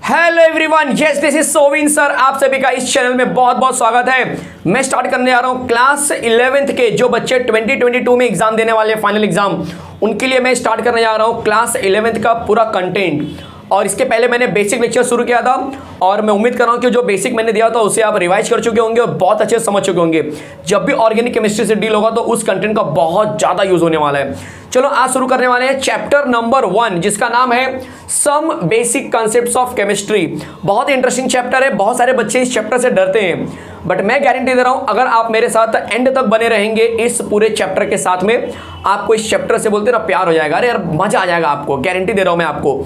Hello everyone, yes this is Sovin sir. आप सभी का इस चैनल में बहुत बहुत स्वागत है। मैं स्टार्ट करने जा रहा हूं क्लास 11th के जो बच्चे 2022 में एग्जाम देने वाले फाइनल एग्जाम, उनके लिए मैं स्टार्ट करने जा रहा हूं क्लास 11th का पूरा कंटेंट। और इसके पहले मैंने बेसिक लेक्चर शुरू किया था और मैं उम्मीद कर रहा हूं कि जो बेसिक मैंने दिया था उसे आप रिवाइज कर चुके होंगे और बहुत अच्छे समझ चुके होंगे। जब भी ऑर्गेनिक केमिस्ट्री से डील होगा तो उस कंटेंट का बहुत ज़्यादा यूज होने वाला है। चलो आज शुरू करने वाले हैं चैप्टर नंबर 1, जिसका नाम है some basic concepts of chemistry. बहुत इंटरेस्टिंग चैप्टर है, बहुत सारे बच्चे इस चैप्टर से डरते हैं, बट मैं गारंटी दे रहा हूं अगर आप मेरे साथ एंड तक बने रहेंगे इस पूरे चैप्टर के साथ में, आपको इस चैप्टर से बोलते ना प्यार हो जाएगा। अरे यार मजा आ जाएगा आपको, गारंटी दे रहा हूं मैं आपको।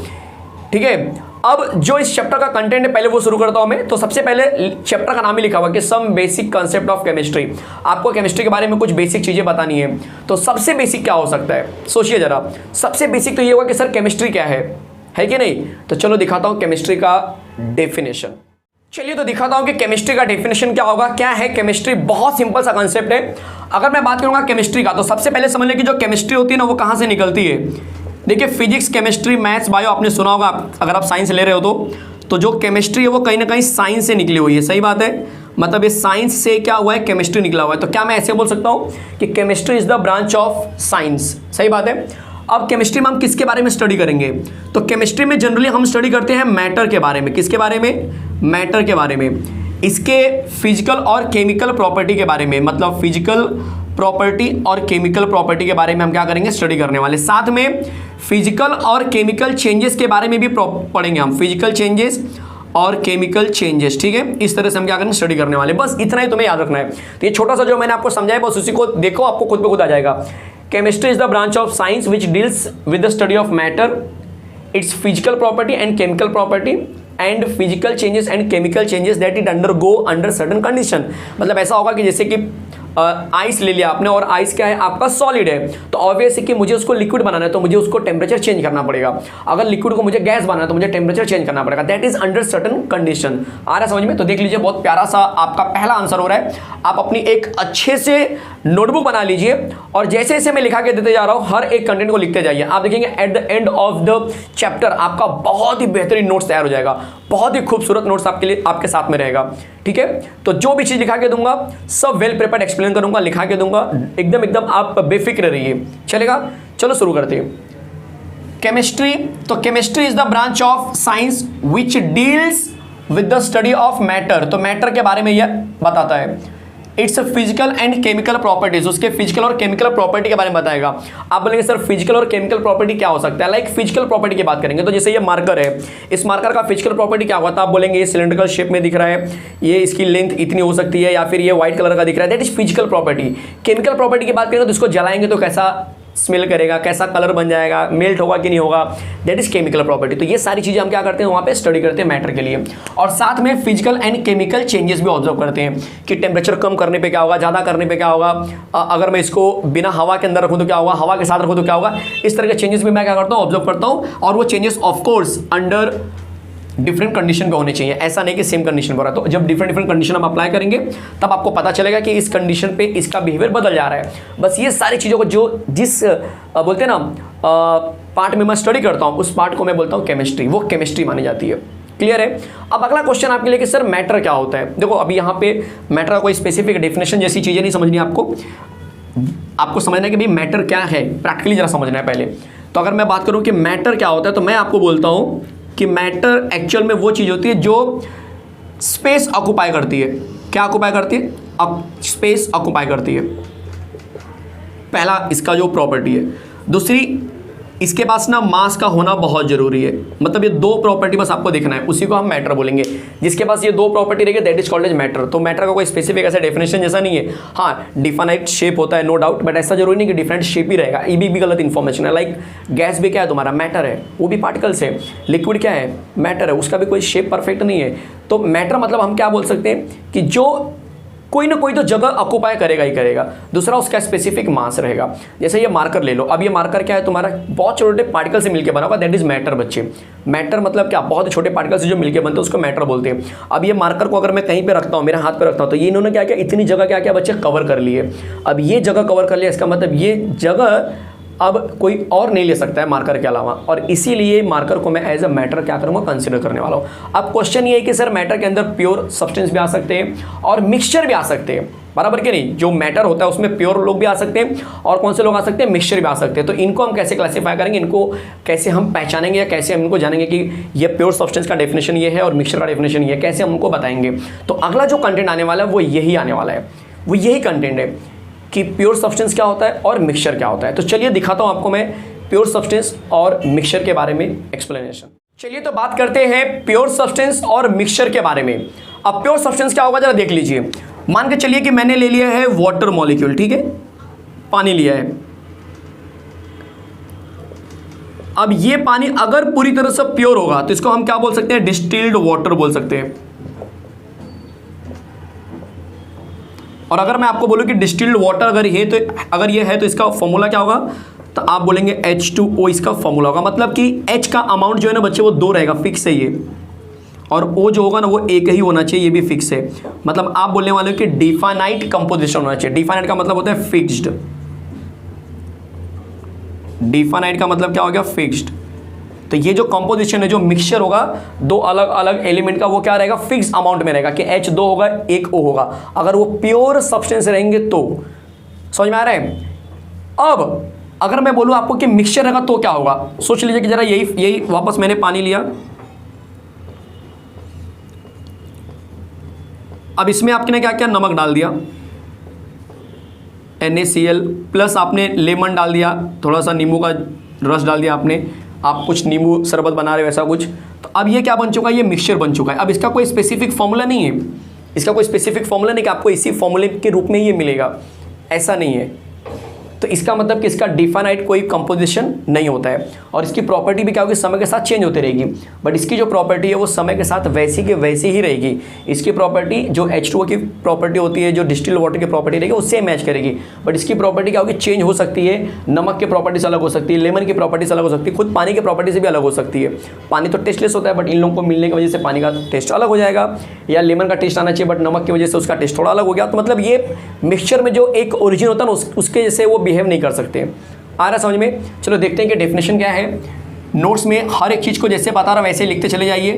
ठीक है, अब जो इस चैप्टर का कंटेंट है पहले वो शुरू करता हूं मैं। तो सबसे पहले चैप्टर का नाम ही लिखा हुआ कि some basic concept of chemistry. आपको केमिस्ट्री के बारे में कुछ बेसिक चीजें बतानी है। तो सबसे बेसिक क्या हो सकता है, सोचिए जरा। सबसे बेसिक तो ये होगा कि सर केमिस्ट्री क्या है कि नहीं। तो चलो दिखाता हूं केमिस्ट्री का डेफिनेशन। चलिए तो दिखाता हूं कि केमिस्ट्री का डेफिनेशन क्या होगा। क्या है केमिस्ट्री? बहुत सिंपल सा कॉन्सेप्ट है। अगर मैं बात करूंगा केमिस्ट्री का, तो सबसे पहले समझ लें कि जो केमिस्ट्री होती है ना वो कहां से निकलती है। देखिए फिजिक्स, केमिस्ट्री, मैथ्स, बायो आपने सुना होगा अगर आप साइंस ले रहे हो तो जो केमिस्ट्री है वो कहीं ना कहीं साइंस से निकली हुई है। सही बात है, मतलब ये साइंस से क्या हुआ है, केमिस्ट्री निकला हुआ है। तो क्या मैं ऐसे बोल सकता हूँ कि chemistry is the branch of science. सही बात है। अब केमिस्ट्री में हम किसके बारे में स्टडी करेंगे? तो केमिस्ट्री में जनरली हम स्टडी करते हैं मैटर के बारे में। किसके बारे में? मैटर के बारे में। इसके फिजिकल और केमिकल प्रॉपर्टी के बारे में, मतलब फिजिकल प्रॉपर्टी और केमिकल प्रॉपर्टी के बारे में हम क्या करेंगे, स्टडी करने वाले। साथ में फिजिकल और केमिकल चेंजेस के बारे में भी पढ़ेंगे हम, फिजिकल चेंजेस और केमिकल चेंजेस। ठीक है, इस तरह से हम क्या करेंगे, स्टडी करने वाले। बस इतना ही तुम्हें याद रखना है। तो ये छोटा सा जो मैंने आपको समझाया बस उसी को देखो, आपको खुद ब खुद आ जाएगा। Chemistry is the branch of science which deals with the study of matter, it's physical property and chemical property and physical changes and chemical changes that it undergo under certain condition. मतलब ऐसा होगा कि जैसे कि ice ले लिया आपने और आइस क्या है, आपका सॉलिड है। तो ऑब्वियस है कि मुझे उसको लिक्विड बनाना है तो मुझे उसको टेम्परेचर चेंज करना पड़ेगा। अगर लिक्विड को मुझे गैस बनाना है तो मुझे टेम्परेचर चेंज करना पड़ेगा। That is under certain condition. आ रहा है समझ में? तो देख लीजिए, बहुत प्यारा सा आपका पहला आंसर हो रहा है। आप अपनी एक अच्छे से नोटबुक बना लीजिए और जैसे जैसे मैं लिखा के देते जा रहा हूँ हर एक कंटेंट को लिखते जाइए। आप देखेंगे at the end of the chapter आपका बहुत ही बेहतरीन नोट्स तैयार हो जाएगा, बहुत ही खूबसूरत नोट्स आपके लिए आपके साथ में रहेगा। ठीक है, तो जो भी चीज लिखा के दूंगा सब वेल प्रिपेयर्ड एक्सप्लेन करूंगा, लिखा के दूंगा, एकदम आप बेफिक्र रहिए। चलेगा? चलो शुरू करते हैं। केमिस्ट्री, तो chemistry is the branch of science which deals with the study of matter. तो मैटर के बारे में यह बताता है। It's physical and chemical properties, उसके फिजिकल और केमिकल प्रॉपर्टी के बारे में बताएगा। आप बोलेंगे सर फिजिकल और केमिकल प्रॉपर्टी क्या हो सकता है? लाइक फिजिकल प्रॉपर्टी की बात करेंगे तो जैसे ये मार्कर है, इस मार्कर का फिजिकल प्रॉपर्टी क्या होगा? तो आप बोलेंगे ये सिलेंड्रिकल शेप में दिख रहा है, ये इसकी लेंथ इतनी हो सकती है, या फिर ये व्हाइट कलर का दिख रहा है, that is physical property. Chemical property की बात करेंगे तो इसको जलाएंगे तो कैसा स्मेल करेगा, कैसा कलर बन जाएगा, मेल्ट होगा कि नहीं होगा, दैट इज केमिकल प्रॉपर्टी। तो ये सारी चीजें हम क्या करते हैं वहां पे स्टडी करते हैं मैटर के लिए। और साथ में फिजिकल एंड केमिकल चेंजेस भी ऑब्जर्व करते हैं कि टेम्परेचर कम करने पे क्या होगा, ज्यादा करने पे क्या होगा, अगर मैं इसको बिना हवा के अंदर रखूं तो क्या होगा, हवा के साथ रखूं तो क्या होगा। इस तरह के चेंजेस भी मैं क्या करता हूं, ऑब्जर्व करता हूं। और वो changes of course under different condition पे होने चाहिए, ऐसा नहीं कि सेम कंडीशन पर है। तो जब डिफरेंट कंडीशन हम अप्लाई करेंगे तब आपको पता चलेगा कि इस कंडीशन पे इसका बिहेवियर बदल जा रहा है। बस ये सारी चीज़ों को जो जिस बोलते हैं ना पार्ट में मैं स्टडी करता हूँ उस पार्ट को मैं बोलता हूँ केमिस्ट्री, वो केमिस्ट्री मानी जाती है। क्लियर है? अब अगला क्वेश्चन आपके लिए कि सर मैटर क्या होता है। देखो अभी यहाँ पे मैटर का कोई स्पेसिफिक डेफिनेशन जैसी चीज़ें नहीं समझनी आपको समझना है कि भाई मैटर क्या है, प्रैक्टिकली जरा समझना है पहले। तो अगर मैं बात करूँ कि मैटर क्या होता है तो मैं आपको बोलता हूँ कि मैटर एक्चुअल में वो चीज़ होती है जो स्पेस ऑक्युपाई करती है। क्या ऑक्युपाई करती है? स्पेस ऑक्युपाई करती है। पहला इसका जो प्रॉपर्टी है। दूसरी, इसके पास ना मास का होना बहुत जरूरी है। मतलब ये दो प्रॉपर्टी बस आपको देखना है, उसी को हम मैटर बोलेंगे। जिसके पास ये दो प्रॉपर्टी रहेगी that is called as matter. तो मैटर का कोई स्पेसिफिक ऐसा डेफिनेशन जैसा नहीं है। हाँ, डिफाइनाइट शेप होता है नो डाउट, बट ऐसा जरूरी नहीं कि डिफरेंट शेप ही रहेगा। ये भी गलत इन्फॉर्मेशन है। लाइक गैस भी क्या है तुम्हारा, मैटर है, वो भी पार्टिकल्स है। लिक्विड क्या है, मैटर है, उसका भी कोई शेप परफेक्ट नहीं है। तो मैटर मतलब हम क्या बोल सकते हैं कि जो कोई ना कोई तो जगह ऑक्युपाई करेगा ही करेगा। दूसरा उसका स्पेसिफिक मास रहेगा। जैसे ये मार्कर ले लो, अब ये मार्कर क्या है तुम्हारा, बहुत छोटे पार्टिकल से मिलकर बना होगा, दैट इज मैटर बच्चे। मैटर मतलब क्या, बहुत ही छोटे पार्टिकल से जो मिलकर बनते हैं उसको मैटर बोलते हैं। अब ये मार्कर को अगर मैं कहीं पे रखता हूँ, मेरे हाथ पे रखता हूँ, तो ये इन्होंने क्या किया, इतनी जगह क्या क्या बच्चे कवर कर लिए। अब ये जगह कवर कर लिया, इसका मतलब ये जगह अब कोई और नहीं ले सकता है मार्कर के अलावा, और इसीलिए मार्कर को मैं एज अ मैटर क्या करूँगा, कंसिडर करने वाला हूँ। अब क्वेश्चन ये है कि सर मैटर के अंदर प्योर सब्सटेंस भी आ सकते हैं और मिक्सचर भी आ सकते हैं, बराबर कि नहीं। जो मैटर होता है उसमें प्योर लोग भी आ सकते हैं और कौन से लोग आ सकते हैं, मिक्सचर भी आ सकते हैं। तो इनको हम कैसे क्लासीफाई करेंगे, इनको कैसे हम पहचानेंगे या कैसे हम इनको जानेंगे कि ये प्योर सब्सटेंस का डेफिनेशन ये है और मिक्सचर का डेफिनेशन ये है, कैसे हम उनको बताएंगे। तो अगला जो कंटेंट आने वाला है वो यही आने वाला है, वो यही कंटेंट है कि प्योर सब्सटेंस क्या होता है और मिक्सचर क्या होता है। तो चलिए दिखाता हूँ आपको मैं प्योर सब्सटेंस और मिक्सचर के बारे में एक्सप्लेनेशन। चलिए तो बात करते हैं प्योर सब्सटेंस और मिक्सचर के बारे में। अब प्योर सब्सटेंस क्या होगा जरा देख लीजिए। मान के चलिए कि मैंने ले लिया है वाटर मॉलिक्यूल, ठीक है, पानी लिया है। अब ये पानी अगर पूरी तरह से प्योर होगा तो इसको हम क्या बोल सकते हैं, डिस्टिल्ड वाटर बोल सकते हैं। और अगर मैं आपको बोलूं कि डिस्टिल्ड वाटर अगर ये है तो इसका फॉर्मूला क्या होगा, तो आप बोलेंगे H2O इसका फॉर्मूला होगा। मतलब कि H का अमाउंट जो है ना बच्चे वो 2 रहेगा, फिक्स है ये, और O जो होगा ना वो 1 ही होना चाहिए, ये भी फिक्स है। मतलब आप बोलने वाले हो कि डिफाइनाइट कंपोजिशन होना चाहिए। डिफाइनाइट का मतलब होता है फिक्स्ड, डिफाइनाइट का मतलब क्या हो गया, फिक्स्ड। तो ये जो कंपोजिशन है, जो मिक्सचर होगा 2 अलग अलग एलिमेंट का, वो क्या रहेगा, फिक्स अमाउंट में रहेगा कि H2 होगा 1 O होगा। अगर वो प्योर सब्सटेंस रहेंगे तो, समझ में आ रहा है। अब अगर मैं बोलूं आपको कि मिक्सचर रहेगा तो क्या होगा, सोच लीजिए कि जरा यही वापस मैंने पानी लिया। अब इसमें आपने क्या किया, नमक डाल दिया NaCl, प्लस आपने लेमन डाल दिया, थोड़ा सा नींबू का रस डाल दिया आपने, आप कुछ नींबू शरबत बना रहे हो वैसा कुछ। तो अब ये क्या बन चुका है, ये मिक्सचर बन चुका है। अब इसका कोई स्पेसिफिक फॉर्मूला नहीं है, इसका कोई स्पेसिफिक फॉर्मूला नहीं कि आपको इसी फॉर्मूले के रूप में ये मिलेगा, ऐसा नहीं है। तो इसका मतलब कि इसका डिफाइनाइट कोई कंपोजिशन नहीं होता है। और इसकी प्रॉपर्टी भी क्या होगी, समय के साथ चेंज होती रहेगी, बट इसकी जो प्रॉपर्टी है वो समय के साथ वैसी के वैसी ही रहेगी। इसकी प्रॉपर्टी जो H2O की प्रॉपर्टी होती है, जो डिस्टिल्ड वाटर की प्रॉपर्टी रहेगी उससे मैच करेगी, बट इसकी प्रॉपर्टी क्या होगी, चेंज हो सकती है। नमक की प्रॉपर्टी से अलग हो सकती है, लेमन की प्रॉपर्टी से अलग हो सकती है, खुद पानी की प्रॉपर्टी से भी अलग हो सकती है। पानी तो टेस्टलेस होता है, बट इन लोगों को मिलने की वजह से पानी का टेस्ट अलग हो जाएगा, या लेमन का टेस्ट आना चाहिए बट नमक की वजह से उसका टेस्ट थोड़ा अलग हो गया। तो मतलब ये मिक्सचर में जो एक ओरिजिन होता है ना उसके जैसे वो बिहेव नहीं कर सकते। आ रहा समझ में। चलो देखते हैं कि डेफिनेशन क्या है। नोट्स में हर एक चीज़ को जैसे बता रहा वैसे लिखते चले जाइए।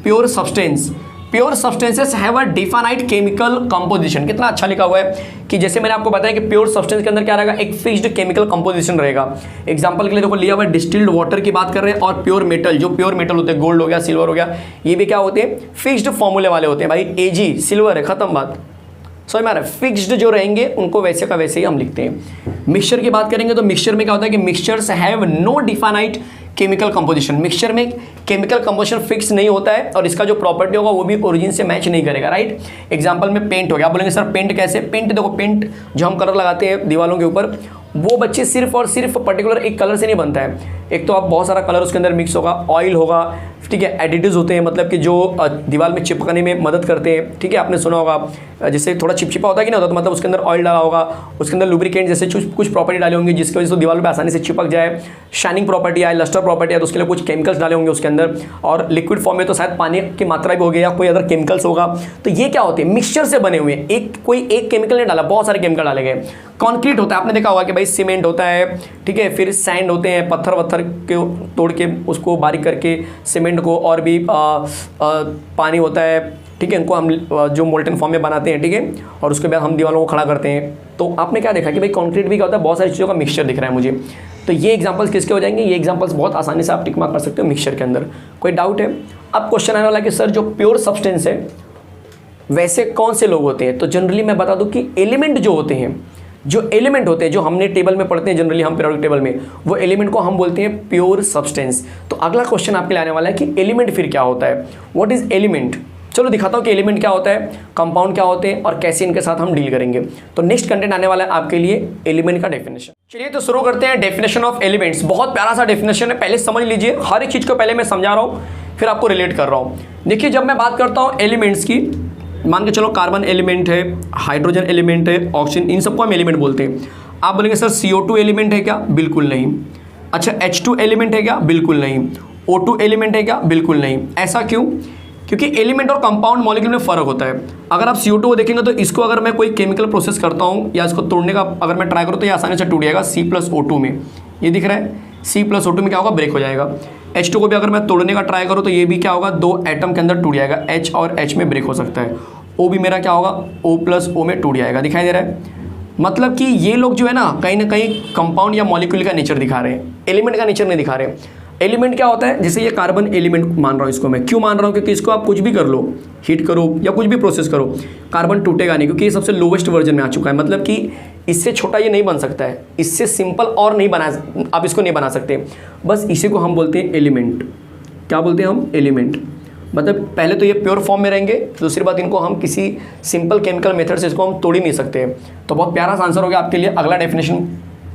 Pure substance, pure substances have a definite chemical composition. कितना अच्छा लिखा हुआ है कि जैसे मैंने आपको बताया कि प्योर सब्सटेंस के अंदर क्या रहेगा, एक फिक्स्ड केमिकल कंपोजिशन रहेगा। एग्जांपल के लिए देखो लिया हुआ डिस्टिल्ड वाटर की बात कर रहे हैं, और प्योर मेटल, जो प्योर मेटल होते हैं, गोल्ड हो गया, सिल्वर हो गया, ये भी क्या होते हैं, फिक्स्ड फॉर्मूले वाले होते हैं। भाई Ag सिल्वर है, खत्म बात, समझ में आ रहा है। फिक्स्ड जो रहेंगे उनको वैसे का वैसे ही हम लिखते हैं। मिक्सचर की बात करेंगे तो मिक्सचर में क्या होता है कि mixtures have no definite chemical composition. Mixture में केमिकल कंपोजिशन फिक्स नहीं होता है और इसका जो प्रॉपर्टी होगा वो भी ओरिजिन से मैच नहीं करेगा, राइट। एग्जांपल में पेंट हो गया, आप बोलेंगे सर पेंट कैसे, पेंट देखो, पेंट जो हम कलर लगाते हैं दीवारों के ऊपर, वो बच्चे सिर्फ और सिर्फ पर्टिकुलर एक कलर से नहीं बनता है। एक तो आप बहुत सारा कलर उसके अंदर मिक्स होगा, ऑयल होगा, ठीक है, एडिटिव्स होते हैं, मतलब कि जो दीवार में चिपकने में मदद करते हैं, ठीक है, आपने सुना होगा जैसे थोड़ा चिपचिपा होता है कि नहीं होता, तो मतलब उसके अंदर ऑयल डाला होगा, उसके अंदर लुब्रिकेंट जैसे कुछ प्रॉपर्टी डाले होंगे जिसकी वजह से दीवार पर आसानी से चिपक जाए, शाइनिंग प्रॉपर्टी आए, लस्टर प्रॉपर्टी आए, तो उसके लिए कुछ केमिकल्स डाले होंगे उसके अंदर, और लिक्विड फॉर्म में तो शायद पानी की मात्रा भी होगी या कोई अदर केमिकल्स होगा। तो ये क्या होते हैं, मिक्सचर से बने हुए हैं, कोई एक केमिकल नहीं डाला, बहुत सारे केमिकल डाले गए। कॉन्क्रीट होता है, आपने देखा होगा कि भाई सीमेंट होता है, ठीक है, फिर सैंड होते हैं, पत्थर वत्थर के तोड़ के उसको बारीक करके सीमेंट को, और भी पानी होता है, ठीक है, इनको हम जो मोल्टन फॉर्म में बनाते हैं, ठीक है, और उसके बाद हम दीवारों को खड़ा करते हैं। तो आपने क्या देखा कि भाई कॉन्क्रीट भी क्या होता है, बहुत सारी चीज़ों का मिक्सचर दिख रहा है मुझे। तो ये एग्जांपल्स किसके हो जाएंगे, ये एग्जांपल्स बहुत आसानी से आप टिक मार्क कर सकते हो मिक्सचर के अंदर। कोई डाउट है? अब क्वेश्चन आने वाला है कि सर जो प्योर सब्सटेंस है वैसे कौन से लोग होते हैं। तो जनरली मैं बता दूं कि एलिमेंट जो होते हैं, जो एलिमेंट होते हैं, जो हमने टेबल में पढ़ते हैं जनरली हम पीरियोडिक टेबल में, वो एलिमेंट को हम बोलते हैं प्योर सब्सटेंस। तो अगला क्वेश्चन आपके लिए आने वाला है कि एलिमेंट फिर क्या होता है, व्हाट इज एलिमेंट। चलो दिखाता हूँ कि एलिमेंट क्या होता है, कंपाउंड क्या होते हैं, और कैसे इनके साथ हम डील करेंगे। तो नेक्स्ट कंटेंट आने वाला है आपके लिए एलिमेंट का डेफिनेशन। चलिए तो शुरू करते हैं डेफिनेशन ऑफ एलिमेंट्स। बहुत प्यारा सा डेफिनेशन है, पहले समझ लीजिए, हर एक चीज़ को पहले मैं समझा रहा हूँ फिर आपको रिलेट कर रहा हूँ। देखिए जब मैं बात करता हूँ एलिमेंट्स की, मान के चलो कार्बन एलिमेंट है, हाइड्रोजन एलिमेंट है, ऑक्सीजन, इन सबको हम एलिमेंट बोलते हैं। आप बोलेंगे सर CO2 एलिमेंट है क्या, बिल्कुल नहीं। अच्छा H2 एलिमेंट है क्या, बिल्कुल नहीं। O2 एलिमेंट है क्या, बिल्कुल नहीं। ऐसा क्यों? क्योंकि एलिमेंट और कंपाउंड मॉलिक्यूल में फ़र्क होता है। अगर आप CO2 को देखेंगे तो इसको अगर मैं कोई केमिकल प्रोसेस करता हूँ या इसको तोड़ने का अगर मैं ट्राई करूँ तो ये आसानी से टूट जाएगा C+O2 में, ये दिख रहा है, C+O2 में क्या होगा, ब्रेक हो जाएगा। H2 को भी अगर मैं तोड़ने का ट्राई करूँ तो ये भी क्या होगा, 2 एटम के अंदर टूट जाएगा, H और H में ब्रेक हो सकता है। O भी मेरा क्या होगा, O+O में टूट जाएगा, दिखाई दे रहा है। मतलब कि ये लोग जो है ना कहीं कंपाउंड या मॉलिक्यूल का नेचर दिखा रहे हैं, एलिमेंट का नेचर नहीं दिखा रहे। एलिमेंट क्या होता है, जैसे ये कार्बन एलिमेंट मान रहा हूँ इसको मैं, क्यों मान रहा हूँ, क्योंकि इसको आप कुछ भी कर लो, हीट करो या कुछ भी प्रोसेस करो, कार्बन टूटेगा नहीं, क्योंकि ये सबसे लोवेस्ट वर्जन में आ चुका है। मतलब कि इससे छोटा ये नहीं बन सकता है, इससे सिंपल और नहीं बना, आप इसको नहीं बना सकते। बस इसी को हम बोलते हैं एलिमेंट। क्या बोलते हैं हम, एलिमेंट। मतलब पहले तो ये प्योर फॉर्म में रहेंगे, दूसरी बात इनको हम किसी सिंपल केमिकल मेथड से इसको हम तोड़ ही नहीं सकते। तो बहुत प्यारा सा आंसर हो गया आपके लिए। अगला डेफिनेशन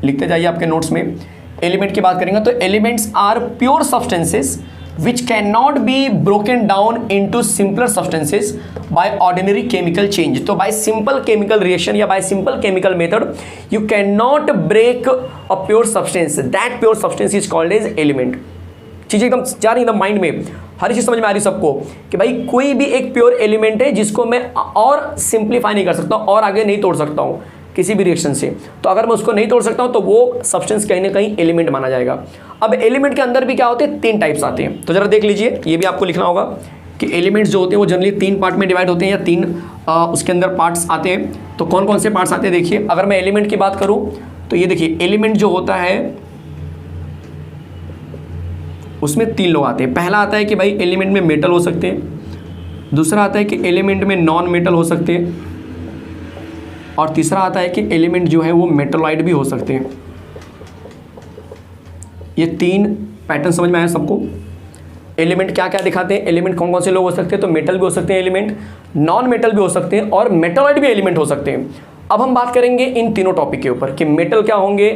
लिखते जाइए आपके नोट्स में। एलिमेंट की बात करेंगे तो elements are pure substances which cannot be broken down into simpler substances by ordinary chemical change। तो by simple chemical reaction या by simple chemical method you cannot break a pure substance, that pure substance is called as element। चीज़ें एकदम जा रही एकदम mind में, हर चीज़ समझ में आ रही सबको कि भाई कोई भी एक प्योर एलिमेंट है जिसको मैं और सिंप्लीफाई नहीं कर सकता हूँ और आगे नहीं तोड़ सकता हूँ किसी भी रिएक्शन से। तो अगर मैं उसको नहीं तोड़ सकता हूँ तो वो सब्सटेंस कहीं ना कहीं एलिमेंट माना जाएगा। अब एलिमेंट के अंदर भी क्या होते हैं, 3 टाइप्स आते हैं। तो जरा देख लीजिए, ये भी आपको लिखना होगा कि एलिमेंट्स जो होते हैं वो जनरली 3 पार्ट में डिवाइड होते हैं या 3 उसके अंदर पार्ट्स आते हैं। तो कौन कौन से पार्ट्स आते हैं देखिए। अगर मैं एलिमेंट की बात करूँ तो ये देखिए, एलिमेंट जो होता है उसमें 3 लोग आते हैं। पहला आता है कि भाई एलिमेंट में मेटल हो सकते हैं, दूसरा आता है कि एलिमेंट में नॉन मेटल हो सकते हैं, और तीसरा आता है कि एलिमेंट जो है वो मेटलॉइड भी हो सकते हैं। ये 3 पैटर्न समझ में आया सबको। एलिमेंट क्या क्या दिखाते हैं, एलिमेंट कौन कौन से लोग हो सकते हैं, तो मेटल भी हो सकते हैं एलिमेंट, नॉन मेटल भी हो सकते हैं और मेटलॉइड भी एलिमेंट हो सकते हैं। अब हम बात करेंगे इन तीनों टॉपिक के ऊपर कि मेटल क्या होंगे,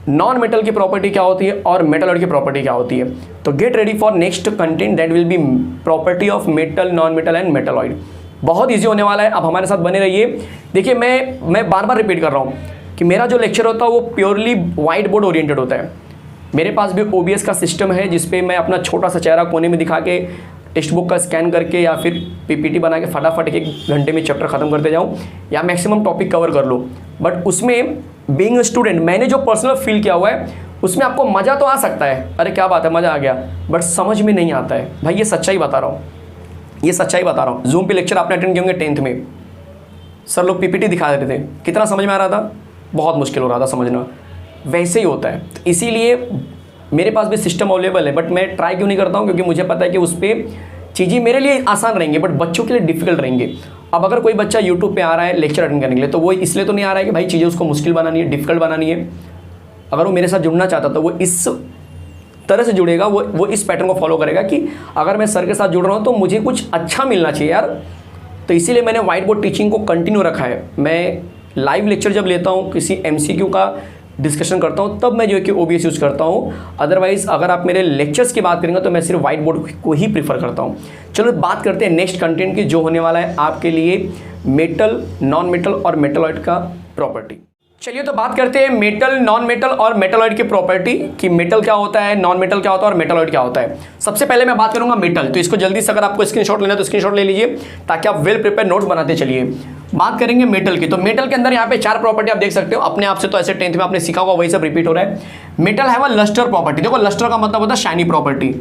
नॉन मेटल की प्रॉपर्टी क्या होती है और मेटलॉइड की प्रॉपर्टी क्या होती है। तो get ready for next content that will be property of metal, non metal and metalloid. बहुत इजी होने वाला है, अब हमारे साथ बने रहिए। देखिए मैं बार बार रिपीट कर रहा हूँ कि मेरा जो लेक्चर होता है वो प्योरली वाइट बोर्ड ओरिएंटेड होता है। मेरे पास भी OBS का सिस्टम है जिसपे मैं अपना छोटा सा चेहरा कोने में दिखा के टेक्स्ट बुक का स्कैन करके या फिर PPT बना के फटाफट 1 घंटे में चैप्टर खत्म करते जाऊँ या मैक्सिमम टॉपिक कवर कर लो। बट उसमें बीइंग स्टूडेंट मैंने जो पर्सनल फील किया हुआ है उसमें आपको मज़ा तो आ सकता है, अरे क्या बात है मज़ा आ गया, बट समझ में नहीं आता है। भाई ये सच्चाई बता रहा हूँ, ये सच्चाई बता रहा हूँ। जूम पे लेक्चर आपने अटेंड किए होंगे 10th में, सर लोग PPT दिखा देते थे, कितना समझ में आ रहा था, बहुत मुश्किल हो रहा था समझना। वैसे ही होता है, तो इसीलिए मेरे पास भी सिस्टम अवेलेबल है, बट मैं ट्राई क्यों नहीं करता हूँ, क्योंकि मुझे पता है कि उस पर चीज़ें मेरे लिए आसान रहेंगे बट बच्चों के लिए डिफिकल्ट रहेंगे। अब अगर कोई बच्चा यूट्यूब पे आ रहा है लेक्चर अटेंड करने के लिए तो वो इसलिए तो नहीं आ रहा है कि भाई चीज़ें उसको मुश्किल बनानी है, डिफिकल्ट बनानी है। अगर वो मेरे साथ जुड़ना चाहता तो वो इस तरह से जुड़ेगा, वो इस पैटर्न को फॉलो करेगा कि अगर मैं सर के साथ जुड़ रहा हूँ तो मुझे कुछ अच्छा मिलना चाहिए यार। तो इसीलिए मैंने वाइट बोर्ड टीचिंग को कंटिन्यू रखा है। मैं लाइव लेक्चर जब लेता हूँ, किसी MCQ का डिस्कशन करता हूँ, तब मैं जो है कि OBS यूज़ करता हूँ। अदरवाइज़ अगर आप मेरे लेक्चर्स की बात करेंगे तो मैं सिर्फ वाइट बोर्ड को ही प्रीफर करता हूँ। चलो बात करते हैं नेक्स्ट कंटेंट की, जो होने वाला है आपके लिए मेटल, नॉन मेटल और मेटलॉइड का प्रॉपर्टी। चलिए तो बात करते हैं मेटल, नॉन मेटल और मेटलॉइड की प्रॉपर्टी कि मेटल क्या होता है, नॉन मेटल क्या होता है और मेटलॉइड क्या होता है। सबसे पहले मैं बात करूंगा मेटल, तो इसको जल्दी से अगर आपको स्क्रीनशॉट लेना है तो स्क्रीनशॉट ले लीजिए ताकि आप वेल प्रिपेयर नोट्स बनाते चलिए। बात करेंगे मेटल की, तो मेटल के अंदर यहाँ पे 4 प्रॉपर्टी आप देख सकते हो अपने आप से, तो ऐसे 10th में आपने सीखा होगा वही सब रिपीट हो रहा है। मेटल है वो लस्टर प्रॉपर्टी, देखो लस्टर का मतलब होता है शाइनी प्रॉपर्टी,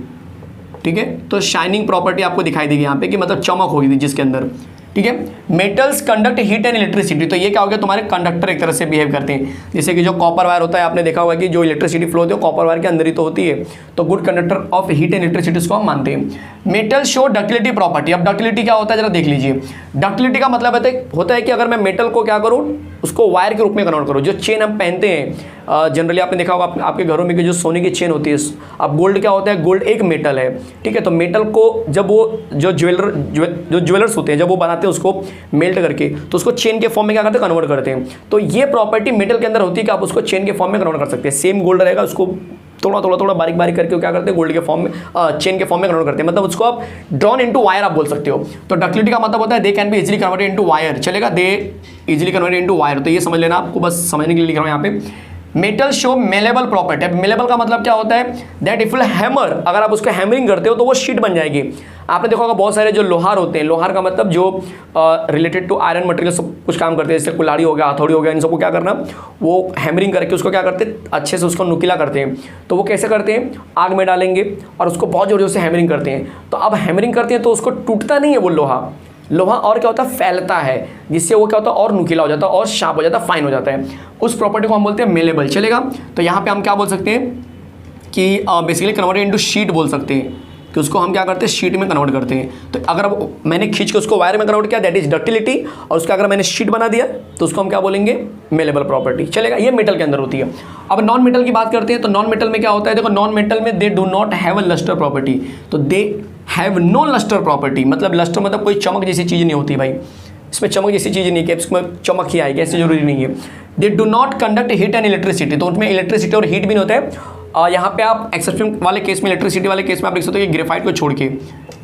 ठीक है। तो शाइनिंग प्रॉपर्टी आपको दिखाई देगी यहाँ पे कि मतलब चमक होगी जिसके अंदर, ठीक है। Metals conduct heat and electricity, तो ये क्या हो गया, तुम्हारे कंडक्टर एक तरह से बिहेव करते हैं। जैसे कि जो कॉपर वायर होता है, आपने देखा होगा कि जो इलेक्ट्रिसिटी फ्लो होती है कॉपर वायर के अंदर ही तो होती है, तो good conductor of heat and electricity को हम मानते हैं। Metal show ductility property. अब डक्टिलिटी क्या होता है जरा देख लीजिए। डक्टिलिटी का मतलब होता है कि अगर मैं मेटल को क्या करूँ, उसको वायर के रूप में कन्वर्ट करूँ। जो चेन हम पहनते हैं जनरली आपने देखा होगा आपके घरों में कि जो सोने की चेन होती है, अब गोल्ड क्या होता है, गोल्ड एक मेटल है, ठीक है। तो मेटल को जब वो जो ज्वेलर्स होते हैं जब वो बनाते हैं उसको मेल्ट करके, तो उसको चेन के फॉर्म में क्या करते हैं, कन्वर्ट करते हैं। तो ये प्रॉपर्टी मेटल के अंदर होती है कि आप उसको चेन के फॉर्म में कन्वर्ट कर सकते हैं। सेम गोल्ड रहेगा, उसको थोड़ा बारीक बारीक करके क्या करते हैं, गोल्ड के फॉर्म में, चेन के फॉर्म में कन्वर्ट करते हैं। मतलब उसको आप ड्रॉन इनटू वायर आप बोल सकते हो। तो डक्टिलिटी का मतलब होता है they can be easily converted into wire, चलेगा, they easily converted into wire. तो ये समझ लेना, आपको बस समझने के लिए लिख रहा हूँ यहाँ पे। Metal show malleable property. Malleable का मतलब क्या होता है, दैट इफ हैमर, अगर आप उसको हैमरिंग करते हो तो वो शीट बन जाएगी। आपने देखा होगा बहुत सारे जो लोहार होते हैं, लोहार का मतलब जो रिलेटेड टू आयरन मटेरियल सब कुछ काम करते हैं, जैसे कुल्हाड़ी हो गया, हथौड़ी हो गया, इन सबको क्या करना, वो हैमरिंग करके उसको क्या करते हैं, अच्छे से उसको नुकीला करते हैं। तो वो कैसे करते हैं, आग में डालेंगे और उसको बहुत जोर से हैमरिंग करते हैं। तो अब हैमरिंग करते हैं तो उसको टूटता नहीं है वो लोहा और क्या होता है, फैलता है, जिससे वो क्या होता है और नुकीला हो जाता है और शार्प हो जाता है, फाइन हो जाता है। उस प्रॉपर्टी को हम बोलते हैं मेलेबल। चलेगा, तो यहाँ पे हम क्या बोल सकते हैं कि बेसिकली कन्वर्टेड इनटू शीट बोल सकते हैं, कि उसको हम क्या करते हैं, शीट में कन्वर्ट करते हैं। तो अगर अब मैंने खींच के उसको वायर में कन्वर्ट किया, दैट इज डक्टिलिटी, और उसका अगर मैंने शीट बना दिया तो उसको हम क्या बोलेंगे, मेलेबल प्रॉपर्टी। चलेगा, ये मेटल के अंदर होती है। अब नॉन मेटल की बात करते हैं, तो नॉन मेटल में क्या होता है, देखो नॉन मेटल में they do not have a lustre property, तो they have no lustre property, मतलब लस्टर मतलब कोई चमक जैसी चीज़ नहीं होती भाई, इसमें चमक जैसी चीज़ नहीं है कि इसमें चमक ही आएगी, ऐसे जरूरी नहीं है। दे do not conduct heat and electricity, तो उनमें इलेक्ट्रिसिटी और हीट भी नहीं होता है। यहाँ पे आप एक्सेप्शन वाले केस में, इलेक्ट्रिसिटी वाले केस में आप लिख सकते हो कि ग्रेफाइट को छोड़ के,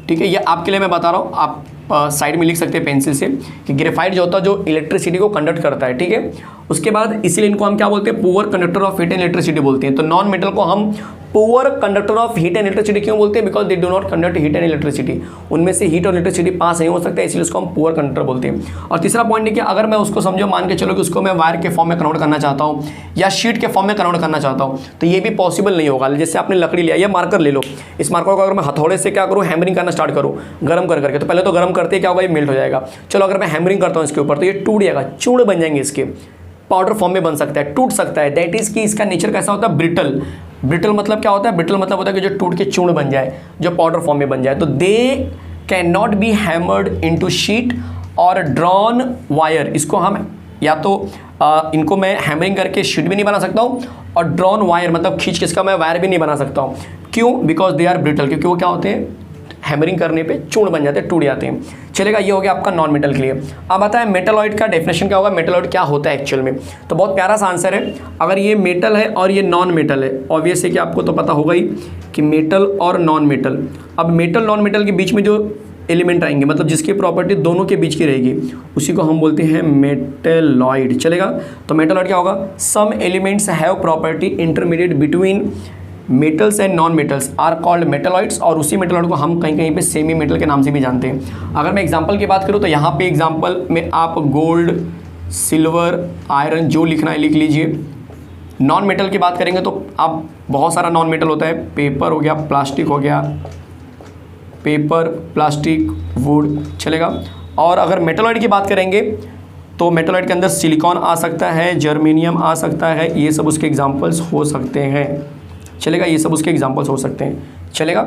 ठीक है, ये आपके लिए मैं बता रहा हूँ, आप साइड में लिख सकते हैं पेंसिल से कि ग्रेफाइट जो होता है जो इलेक्ट्रिसिटी को कंडक्ट करता है, ठीक है। उसके बाद इसीलिए इनको हम क्या बोलते हैं, poor conductor of heat and electricity बोलते हैं। तो नॉन मेटल को हम poor conductor of heat and electricity क्यों बोलते हैं, because they do not conduct heat and electricity, उनमें से हीट और इलेक्ट्रिसिटी पास नहीं हो सकता है, इसलिए उसको हम पुअर कंडक्टर बोलते हैं। और तीसरा पॉइंट है कि अगर मैं उसको समझो, मान के चलो कि उसको मैं वायर के फॉर्म में कन्वर्ट करना चाहता हूँ या शीट के फॉर्म में कन्वर्ट करना चाहता हूँ, तो ये भी पॉसिबल नहीं होगा। जैसे आपने लकड़ी लिया, या मार्कर ले लो, इस मार्कर को अगर मैं हथौड़े से क्या करूँ, हैमरिंग करना स्टार्ट करूँ गर्म करके, तो पहले तो गर्म करते क्या होगा, ये मेल्ट हो जाएगा। चलो अगर मैं हैमरिंग करता हूँ इसके ऊपर, तो ये टूट जाएगा, चूड़ बन जाएंगे इसके, पाउडर फॉर्म में बन सकता है, टूट सकता है। दैट इज कि इसका नेचर कैसा होता है, ब्रिटल। ब्रिटल मतलब क्या होता है, ब्रिटल मतलब होता है कि जो टूट के चूर्ण बन जाए, जो पाउडर फॉर्म में बन जाए। तो they can not be hammered into sheet और ड्रॉन वायर, इसको हम या तो इनको मैं हैमरिंग करके शीट भी नहीं बना सकता हूँ, और ड्रॉन वायर मतलब खींच के इसका मैं वायर भी नहीं बना सकता हूँ। क्यों, बिकॉज दे आर ब्रिटल, क्योंकि वो क्या होते हैं, हैमरिंग करने पे चूर्ण बन जाते हैं, टूट जाते हैं। चलेगा, ये हो गया आपका नॉन मेटल के लिए। अब आता है मेटलॉइड का डेफिनेशन क्या होगा, मेटलॉइड क्या होता है एक्चुअल में। तो बहुत प्यारा सा आंसर है, अगर ये मेटल है और ये नॉन मेटल है, ऑब्वियस है कि आपको तो पता होगा ही कि मेटल और नॉन मेटल। अब मेटल नॉन मेटल के बीच में जो एलिमेंट आएंगे, मतलब जिसकी प्रॉपर्टी दोनों के बीच की रहेगी, उसी को हम बोलते हैं मेटलॉइड। चलेगा, तो मेटलॉइड क्या होगा, some elements have property intermediate between metals and non metals are called metalloids, और उसी मेटलॉइड को हम कहीं कहीं पे सेमी मेटल के नाम से भी जानते हैं। अगर मैं एग्जांपल की बात करूँ तो यहाँ पे एग्जांपल में आप गोल्ड, सिल्वर, आयरन जो लिखना है लिख लीजिए। नॉन मेटल की बात करेंगे तो आप बहुत सारा नॉन मेटल होता है, पेपर हो गया, प्लास्टिक हो गया, पेपर, प्लास्टिक, वुड। चलेगा, और अगर मेटलॉइड की बात करेंगे तो मेटलॉइड के अंदर सिलिकॉन आ सकता है, जर्मेनियम आ सकता है, ये सब उसके एग्जाम्पल्स हो सकते हैं। चलेगा, ये सब उसके एग्जांपल्स हो सकते हैं। चलेगा,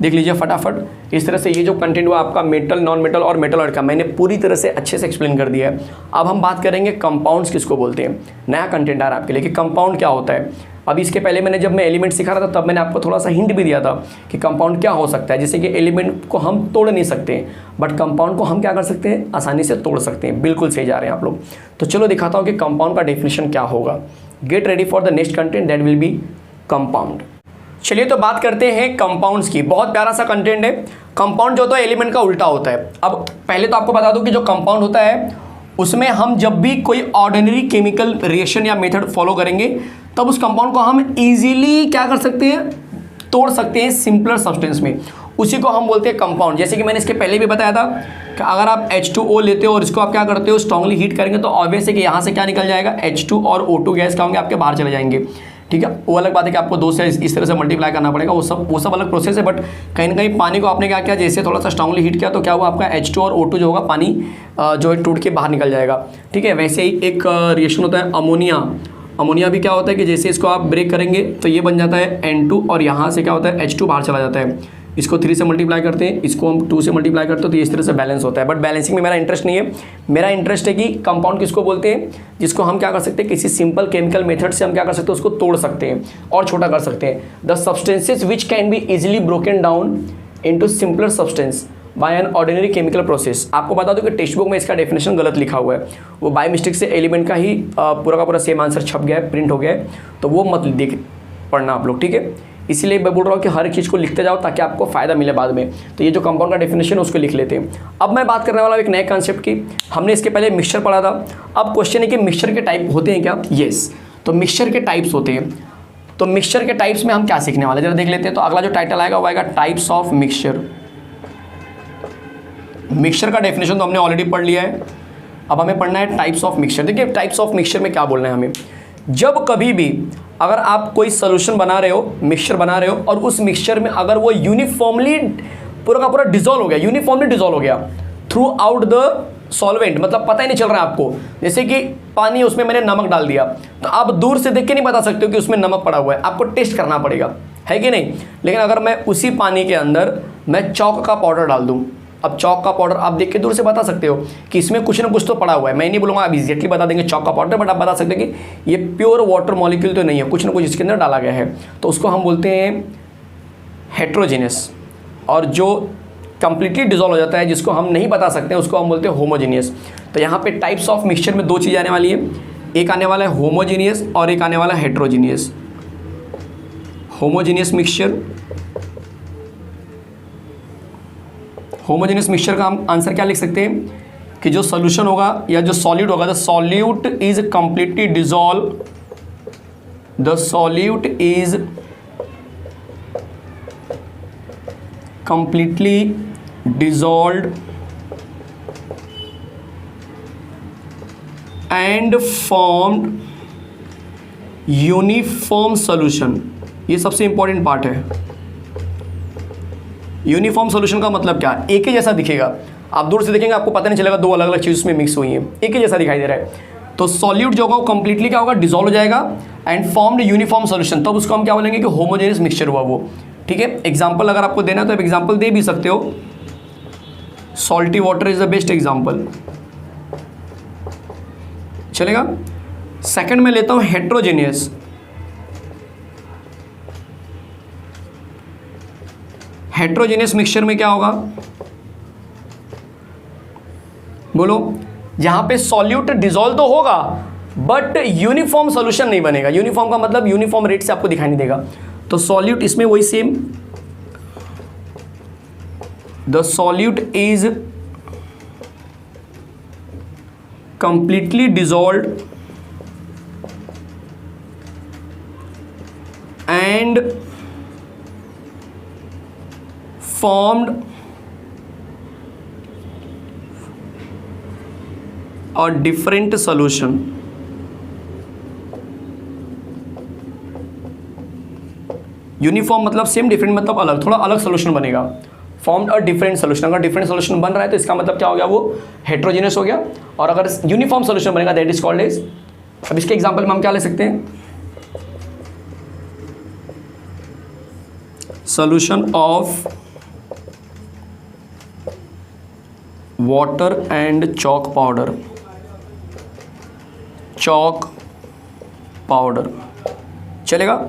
देख लीजिए फटाफट। इस तरह से ये जो कंटेंट हुआ आपका मेटल, नॉन मेटल और मेटलॉइड का, मैंने पूरी तरह से अच्छे से एक्सप्लेन कर दिया है। अब हम बात करेंगे कंपाउंड्स किसको बोलते हैं। नया कंटेंट आ रहा है आपके लिए कि कंपाउंड क्या होता है। अभी इसके पहले मैंने जब मैं एलिमेंट सिखा रहा था तब मैंने आपको थोड़ा सा हिंट भी दिया था कि कंपाउंड क्या हो सकता है। जैसे कि एलिमेंट को हम तोड़ नहीं सकते, बट कंपाउंड को हम क्या कर सकते हैं, आसानी से तोड़ सकते हैं। बिल्कुल सही जा रहे हैं आप लोग। तो चलो दिखाता हूँ कि कंपाउंड का डेफिनेशन क्या होगा। Get ready for the next content, that will be compound. चलिए तो बात करते हैं कंपाउंड्स की। बहुत प्यारा सा कंटेंट है। कंपाउंड जो होता है एलिमेंट का उल्टा होता है। अब पहले तो आपको बता दूं कि जो कंपाउंड होता है उसमें हम जब भी कोई ऑर्डिनरी केमिकल रिएक्शन या मेथड फॉलो करेंगे तब उस कंपाउंड को हम इजीली क्या कर सकते हैं, तोड़ सकते हैं सिंपलर सब्सटेंस में। उसी को हम बोलते हैं कंपाउंड। जैसे कि मैंने इसके पहले भी बताया था कि अगर आप H2O लेते हो और इसको आप क्या करते हो, स्ट्रांगली हीट करेंगे तो ऑब्वियस है कि यहाँ से क्या निकल जाएगा, H2 और O2 गैस क्या होंगे, आपके बाहर चले जाएंगे। ठीक है, वो अलग बात है कि आपको 2 से इस तरह से मल्टीप्लाई करना पड़ेगा, वो सब अलग प्रोसेस है। बट कहीं ना कहीं पानी को आपने क्या किया, जैसे थोड़ा सा स्ट्रांगली हीट किया तो क्या हुआ, आपका H2 और O2 जो होगा पानी जो है टूट के बाहर निकल जाएगा। ठीक है, वैसे ही एक रिएक्शन होता है अमोनिया। अमोनिया भी क्या होता है कि जैसे इसको आप ब्रेक करेंगे तो ये बन जाता है N2 और यहाँ से क्या होता है H2 बाहर चला जाता है। इसको 3 से मल्टीप्लाई करते हैं, इसको हम 2 से मल्टीप्लाई करते हैं, तो इस तरह से बैलेंस होता है। बट बैलेंसिंग में मेरा इंटरेस्ट नहीं है। मेरा इंटरेस्ट है कि कंपाउंड किसको बोलते हैं, जिसको हम क्या कर सकते हैं, किसी सिंपल केमिकल मेथड से हम क्या कर सकते हैं, उसको तोड़ सकते हैं और छोटा कर सकते हैं। The substances which can be easily broken down into simpler substance by an ordinary chemical process. आपको बता दो कि टेक्स्ट बुक में इसका डेफिनेशन गलत लिखा हुआ है, वो बाय मिस्टेक से एलिमेंट का ही पूरा का पूरा सेम आंसर छप गया है, प्रिंट हो गया है, तो वो मत देख पढ़ना आप लोग। ठीक है, इसीलिए मैं बोल रहा हूँ कि हर चीज़ को लिखते जाओ ताकि आपको फायदा मिले बाद में। तो ये जो कंपाउंड का डेफिनेशन है उसको लिख लेते हैं। अब मैं बात करने वाला हूँ एक नए कॉन्सेप्ट की। हमने इसके पहले मिक्सचर पढ़ा था। अब क्वेश्चन है कि मिक्सचर के टाइप होते हैं क्या? यस, तो मिक्सचर के टाइप्स होते हैं। तो मिक्सचर के टाइप्स में हम क्या सीखने वाले हैं जरा देख लेते हैं। तो अगला जो टाइटल आएगा वो आएगा टाइप्स ऑफ मिक्सचर। मिक्सचर का डेफिनेशन तो हमने ऑलरेडी पढ़ लिया है। अब हमें पढ़ना है टाइप्स ऑफ मिक्सचर। देखिए टाइप्स ऑफ मिक्सचर में क्या बोलना है हमें, जब कभी भी अगर आप कोई सोल्यूशन बना रहे हो, मिक्सचर बना रहे हो, और उस मिक्सचर में अगर वो यूनिफॉर्मली पूरा का पूरा डिजोल्व हो गया, यूनिफॉर्मली डिजोल्व हो गया थ्रू आउट द सॉल्वेंट, मतलब पता ही नहीं चल रहा है आपको, जैसे कि पानी उसमें मैंने नमक डाल दिया, तो आप दूर से देख के नहीं बता सकते हो कि उसमें नमक पड़ा हुआ है, आपको टेस्ट करना पड़ेगा, है कि नहीं। लेकिन अगर मैं उसी पानी के अंदर मैं चौक का पाउडर डाल दूं, अब चौक का पाउडर आप देख के दूर से बता सकते हो कि इसमें कुछ ना कुछ तो पड़ा हुआ है। मैं नहीं बोलूँगा आप इजीली बता देंगे चौक का पाउडर, बट आप बता सकते हैं कि ये प्योर वाटर मॉलिक्यूल तो नहीं है, कुछ ना कुछ इसके अंदर डाला गया है, तो उसको हम बोलते हैं हेट्रोजेनियस। और जो कंप्लीटली डिजोल्व हो जाता है, जिसको हम नहीं बता सकते हैं, उसको हम बोलते हैं होमोजेनियस। तो यहाँ पे टाइप्स ऑफ मिक्सचर में दो चीज़ आने वाली है, एक आने वाला है होमोजेनियस और एक आने वाला है heterogeneous. Homogeneous mixture, homogeneous mixture का हम आंसर क्या लिख सकते हैं कि जो सॉल्यूशन होगा या जो सॉल्यूट होगा, the solute is completely dissolve, the solute is completely dissolved and formed uniform solution। ये सबसे इंपॉर्टेंट पार्ट है। यूनिफॉर्म सॉल्यूशन का मतलब क्या है, एक ही जैसा दिखेगा, आप दूर से देखेंगे आपको पता नहीं चलेगा दो अलग अलग चीज़ उसमें मिक्स हुई हैं, एक ही जैसा दिखाई दे रहा है। तो सॉल्यूट जो होगा वो कंप्लीटली क्या होगा, डिजोल्व हो जाएगा एंड फॉर्म्ड यूनिफॉर्म सॉल्यूशन, तब उसको हम क्या बोलेंगे कि होमोजेनियस मिक्सचर हुआ वो। ठीक है, एग्जाम्पल अगर आपको देना है तो आप एग्जाम्पल दे भी सकते हो, salty water is the best example, चलेगा। सेकंड में लेता हूं हेट्रोजेनियस। हेट्रोजेनियस मिक्सचर में क्या होगा, बोलो, जहां पे सॉल्यूट डिजोल्व तो होगा बट यूनिफॉर्म सॉल्यूशन नहीं बनेगा। यूनिफॉर्म का मतलब यूनिफॉर्म रेट से आपको दिखाई नहीं देगा। तो सॉल्यूट इसमें वही same, the solute is completely dissolved and formed a different solution. Uniform मतलब सेम, डिफरेंट मतलब अलग, थोड़ा अलग सोल्यूशन बनेगा। फॉर्म्ड अ डिफरेंट सोल्यूशन, अगर डिफरेंट सोल्यूशन बन रहा है तो इसका मतलब क्या हो गया, वो हेट्रोजेनियस हो गया। और अगर यूनिफॉर्म सोल्यूशन बनेगा दैट इज कॉल्ड एज, अब इसके एग्जांपल में हम क्या ले सकते हैं, solution of water and chalk powder, chalk powder, चलेगा।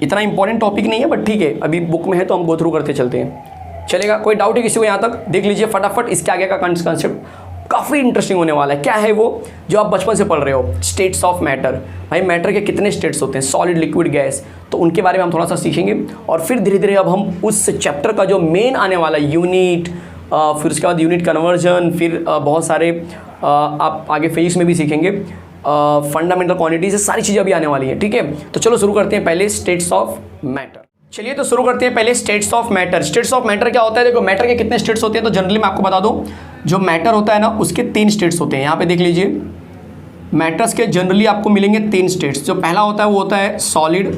इतना इंपॉर्टेंट टॉपिक नहीं है बट ठीक है, अभी बुक में है तो हम गो थ्रू करते चलते हैं, चलेगा। कोई डाउट है किसी को यहाँ तक, देख लीजिए फटाफट। इसके आगे का कंसेप्ट काफ़ी इंटरेस्टिंग होने वाला है। क्या है वो, जो आप बचपन से पढ़ रहे हो, स्टेट्स ऑफ मैटर। भाई मैटर के कितने स्टेट्स होते हैं, सॉलिड, लिक्विड, गैस, तो उनके बारे में हम थोड़ा सा सीखेंगे। और फिर धीरे धीरे अब हम उस चैप्टर का जो मेन आने वाला यूनिट, फिर उसके बाद यूनिट कन्वर्जन, फिर बहुत सारे आप आगे फिजिक्स में भी सीखेंगे, फंडामेंटल क्वांटिटीज, सारी चीज़ें अभी आने वाली हैं। ठीक है, तो चलो शुरू करते हैं पहले स्टेट्स ऑफ मैटर। चलिए तो शुरू करते हैं पहले states of matter. States of matter क्या होता है, देखो मैटर के कितने स्टेट्स होते हैं तो जनरली मैं आपको बता दूं, जो मैटर होता है ना उसके 3 स्टेट्स होते हैं। यहाँ पे देख लीजिए, मैटर्स के जनरली आपको मिलेंगे 3 स्टेट्स। जो पहला होता है वो होता है सॉलिड,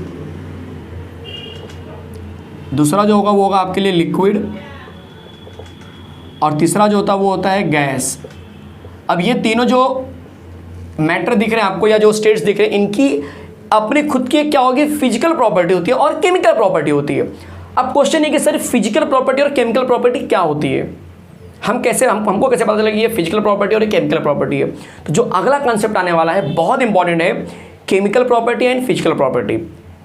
दूसरा जो होगा वो होगा आपके लिए लिक्विड, और तीसरा जो होता है वो होता है गैस। अब ये तीनों जो मैटर दिख रहे हैं आपको या जो स्टेट्स दिख रहे हैं, इनकी अपनी खुद की क्या होगी, फिजिकल प्रॉपर्टी होती है और केमिकल प्रॉपर्टी होती है। अब क्वेश्चन है कि सर फिजिकल प्रॉपर्टी और केमिकल प्रॉपर्टी क्या होती है, हमको कैसे पता चलेगा कि ये फिजिकल प्रॉपर्टी और ये केमिकल प्रॉपर्टी है। तो जो अगला कंसेप्ट आने वाला है बहुत इंपॉर्टेंट है, chemical property and physical property.